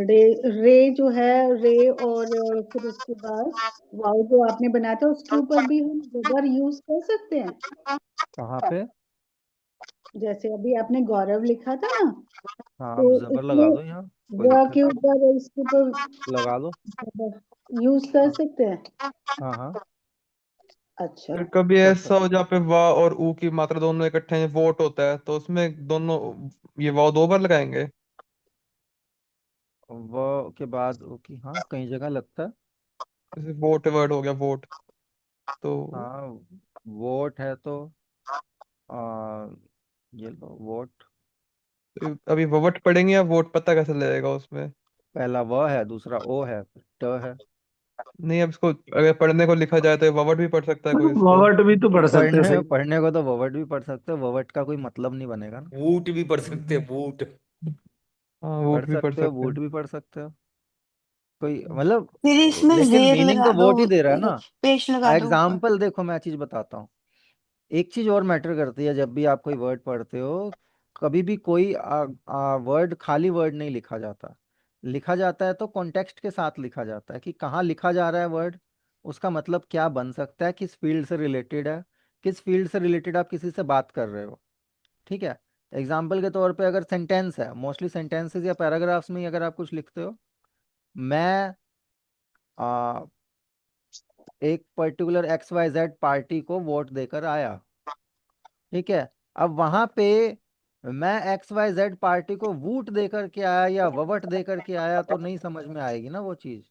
रे रे जो है, रे, और फिर उसके बाद वाव जो आपने बनाया था उसके ऊपर भी हम जबर यूज कर सकते हैं। कहाँ पे? जैसे अभी आपने गौरव लिखा था ना, हाँ, तो आप जबर इसमें लगा दो यहाँ, कोई व दिक्कत के नहीं, ऊपर और इसके ऊपर लगा दो। जबर यूज कर सकते हैं। हाँ हाँ, अच्छा। फिर कभी कर ऐसा हो सकते जहाँ पे वाह और ऊ की मात्रा दोनों इकट्ठे हैं, वोट होता है, तो उसमें दोनों ये वाव 2 बार लगाएंगे। हैं। व के बाद ओ की, हाँ, कई जगह लगता है। जैसे वोट वर्ड हो गया, वोट, तो हाँ, वोट है तो आ, ये लो वोट। अभी ववट पढ़ेंगे या वोट, पता कैसे लगेगा उसमें? पहला व है, दूसरा ओ है, फिर ट है। नहीं, अब इसको अगर पढ़ने को लिखा जाए तो ववट भी पढ़ सकता है कोई इसको। वॉवट भी तो पढ़ सकते हैं, पढ़ने सही। पढ़ने को तो ववट भी पढ़ सकते हो, ववट का कोई मतलब नहीं बनेगा ना। वूट भी पढ़ सकते हैं, वूट। हाँ, पढ़ वोट भी पढ़ सकते हो, सकते वोट हैं। भी पढ़ सकते हो, कोई मतलब, फिर इसमें लेकिन जेर मीनिंग तो लगा दो, वोट ही दे रहा है ना। पेश लगा दो ऊपर। एग्जाम्पल देखो, मैं चीज बताता हूँ। एक चीज और मैटर करती है, जब भी आप कोई वर्ड पढ़ते हो, कभी भी कोई वर्ड, खाली वर्ड नहीं लिखा जाता। लिखा जाता है तो कॉन्टेक्स्ट के साथ लिखा जाता है, कि कहाँ लिखा जा रहा है वर्ड, उसका मतलब क्या बन सकता है, किस फील्ड से रिलेटेड है, किस फील्ड से रिलेटेड आप किसी से बात कर रहे हो। ठीक है। एग्जाम्पल के तौर पे अगर सेंटेंस है, मोस्टली सेंटेंसेस या पैराग्राफ्स में ही अगर आप कुछ लिखते हो, मैं आ, एक पर्टिकुलर XYZ पार्टी को वोट देकर आया। ठीक है। अब वहां पे मैं XYZ पार्टी को वोट देकर के आया या ववट देकर के आया, तो नहीं समझ में आएगी ना वो चीज।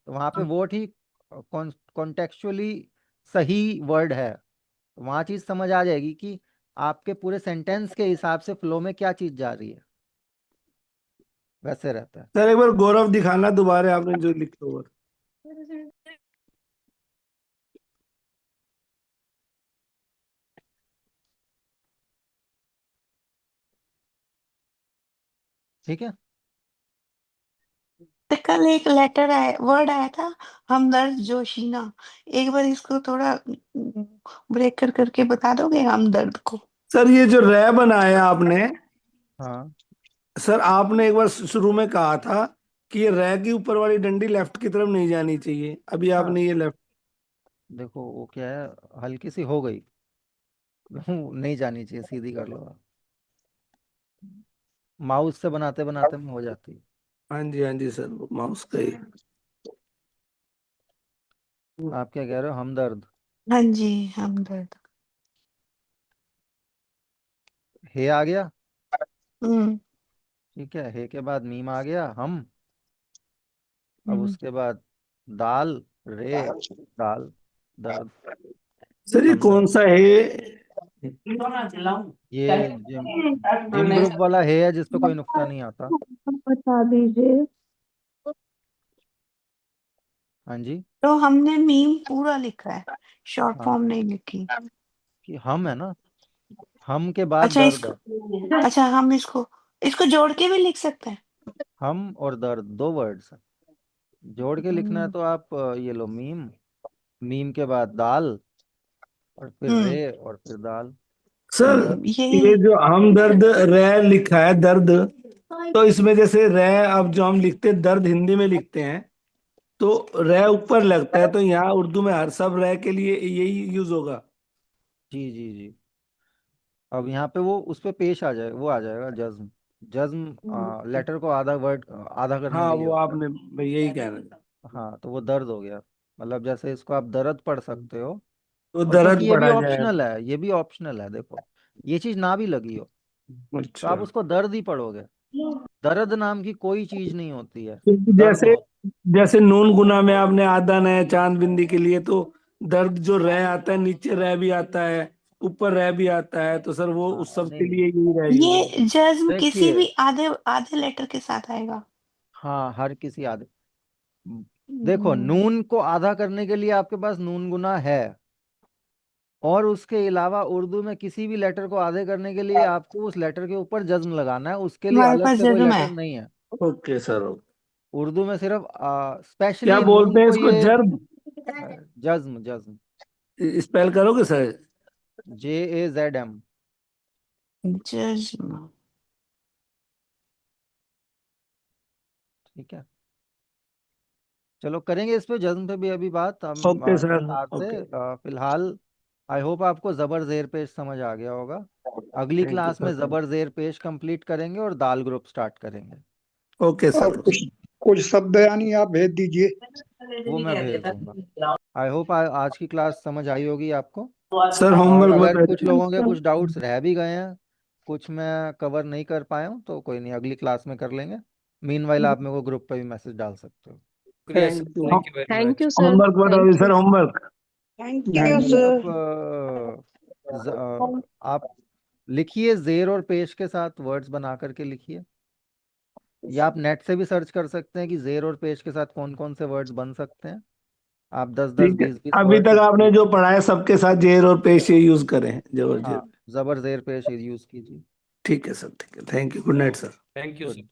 तो वहां पे वोट ही कॉन्टेक्चुअली सही वर्ड है। तो वहां चीज समझ आ जाएगी कि आपके पूरे सेंटेंस के हिसाब से फ्लो में क्या चीज जा रही है, वैसे रहता है। सर एक बार गौरव दिखाना दोबारा, आपने जो लिखा हुआ। ठीक है। तो कल एक लेटर आया, वर्ड आया था, हमदर्द जोशीना। एक बार इसको थोड़ा ब्रेक कर करके बता दोगे हमदर्द को? सर ये जो रै बनाया आपने, हाँ सर आपने एक बार शुरू में कहा था कि ये रै की ऊपर वाली डंडी लेफ्ट की तरफ नहीं जानी चाहिए, अभी हाँ, आपने ये लेफ्ट। देखो वो क्या है, हल्की सी हो गई। नहीं जानी चाहिए, सीधी कर लो आप। माउस से बनाते बनाते में हो जाती है। हाँ जी सर, माउस का ही। आप क्या कह रहे हो, हमदर्द? हाँ जी, हमदर्द। हे आ गया। हम्म। ठीक है, हे के बाद मीम आ गया, हम। अब हम्म। उसके बाद दाल, रे, दाल, दर्द, सर ये कौन हमदर्द। सा है? ये जिम ग्रुप वाला हे है, जिसपे कोई नुक्ता नहीं आता। बता दीजिए। हाँ जी। तो हमने मीम पूरा लिखा है, शॉर्ट हाँ, फॉर्म नहीं लिखी। कि हम है ना, हम के बाद अच्छा दर्द इसको, है। अच्छा हम इसको इसको जोड़ के भी लिख सकते हैं। हम और दर्द दो वर्ड्स है, जोड़ के लिखना है हम्म। तो आप ये लो, मीम, मीम के बाद दाल, और फिर हम्म। रे, और फिर दाल, सर हमदर्द। ये ये जो हमदर्द रै लिखा है दर्द, तो इसमें जैसे रै, अब जो हम लिखते हैं दर्द हिंदी में लिखते हैं तो रै ऊपर लगता है, तो यहाँ उर्दू में हर सब रै के लिए यही यूज होगा। जी जी जी। अब यहाँ पे वो उस पे पेश आ जाए, वो आ जाएगा जज्म। जज्म लेटर को आधा वर्ड आधा करने हाँ के लिए वो होता है। आपने, मैं यही कह रहा था। हाँ, तो वो दर्द हो गया। मतलब जैसे इसको आप दर्द पढ़ सकते हो। तो और क्योंकि दर्द ये भी पढ़ा ऑप्शनल जाएगा। है, ये भी ऑप्शनल है, देखो, ये चीज ना भी लगी हो तो अच्छा। आप उसको दर्द ही पढ़ोगे। दर्द नाम की कोई चीज नहीं होती है, क्योंकि दर्द जैसे, होता जैसे नून गुना में आपने आदा नया चांद बिंदी के लिए तो दर्द जो रै आता है, नीचे रै भी आता है, ऊपर रै भी आता है, तो सर वो है। उस हाँ, सब नहीं के नहीं, लिए यही रै यूज होगा। ये जज्म किसी देखिए, भी आधे आधे लेटर के साथ आएगा। हाँ, हर किसी आदि, देखो, हम्म। नून को आधा करने के लिए आपके पास नून गुना है, और उसके अलावा उर्दू में किसी भी लेटर को आधे करने के लिए आपको उस लेटर के ऊपर जज्म लगाना है, उसके लिए हमारे अलग पास से कोई जज्म है। लेटर नहीं है। Okay sir. उर्दू में सिर्फ क्या स्पेशली बोलते नून हैं को इसको, ये जर्ब? जज्म, जज्म, स्पेल करोगे सर? JAZM। जज्म। ठीक है, चलो करेंगे इस पे, जज्म पे भी अभी बात हम ओके सर। विस्तार से। ओके। फिलहाल आई होप आपको जबर जेर पेश समझ आ गया होगा। अगली थैंक यू क्लास में सर। जबर जेर पेश कंप्लीट करेंगे और दाल ग्रुप स्टार्ट करेंगे। ओके और सर। कुछ कुछ शब्द यानी आप भेज दीजिए। वो मैं भेज दूंगा। आई होप आज की क्लास समझ आई होगी आपको। सर और होमवर्क अगर बता कुछ लोगों के दीजिए। कुछ डाउट्स रह भी गए हैं, कुछ मैं कवर नहीं कर पाया हूँ, तो कोई नहीं, अगली क्लास में कर लेंगे। मीनवाइल आप मेरे को ग्रुप पे भी मैसेज डाल सकते हो। शुक्रिया sir, thank you. Thank you very thank much. You sir. Homework बता दीजिए thank sir, you. Homework. Thank you you sir. आप लिखिए, जेर और पेश के साथ वर्ड्स बना करके लिखिए, या आप नेट से भी सर्च कर सकते हैं कि जेर और पेश के साथ कौन कौन से वर्ड्स बन सकते हैं। आप 10-10, ठीक है, 20-20 अभी वर्ड्स तक इस पे आपने लिख। जो पढ़ा है सबके साथ जेर और पेश ये यूज करें, जबर हाँ, जेर। जबर जेर पेश यूज कीजिए। ठीक है सर, ठीक है, thank you, good night sir. Thank you good. Sir.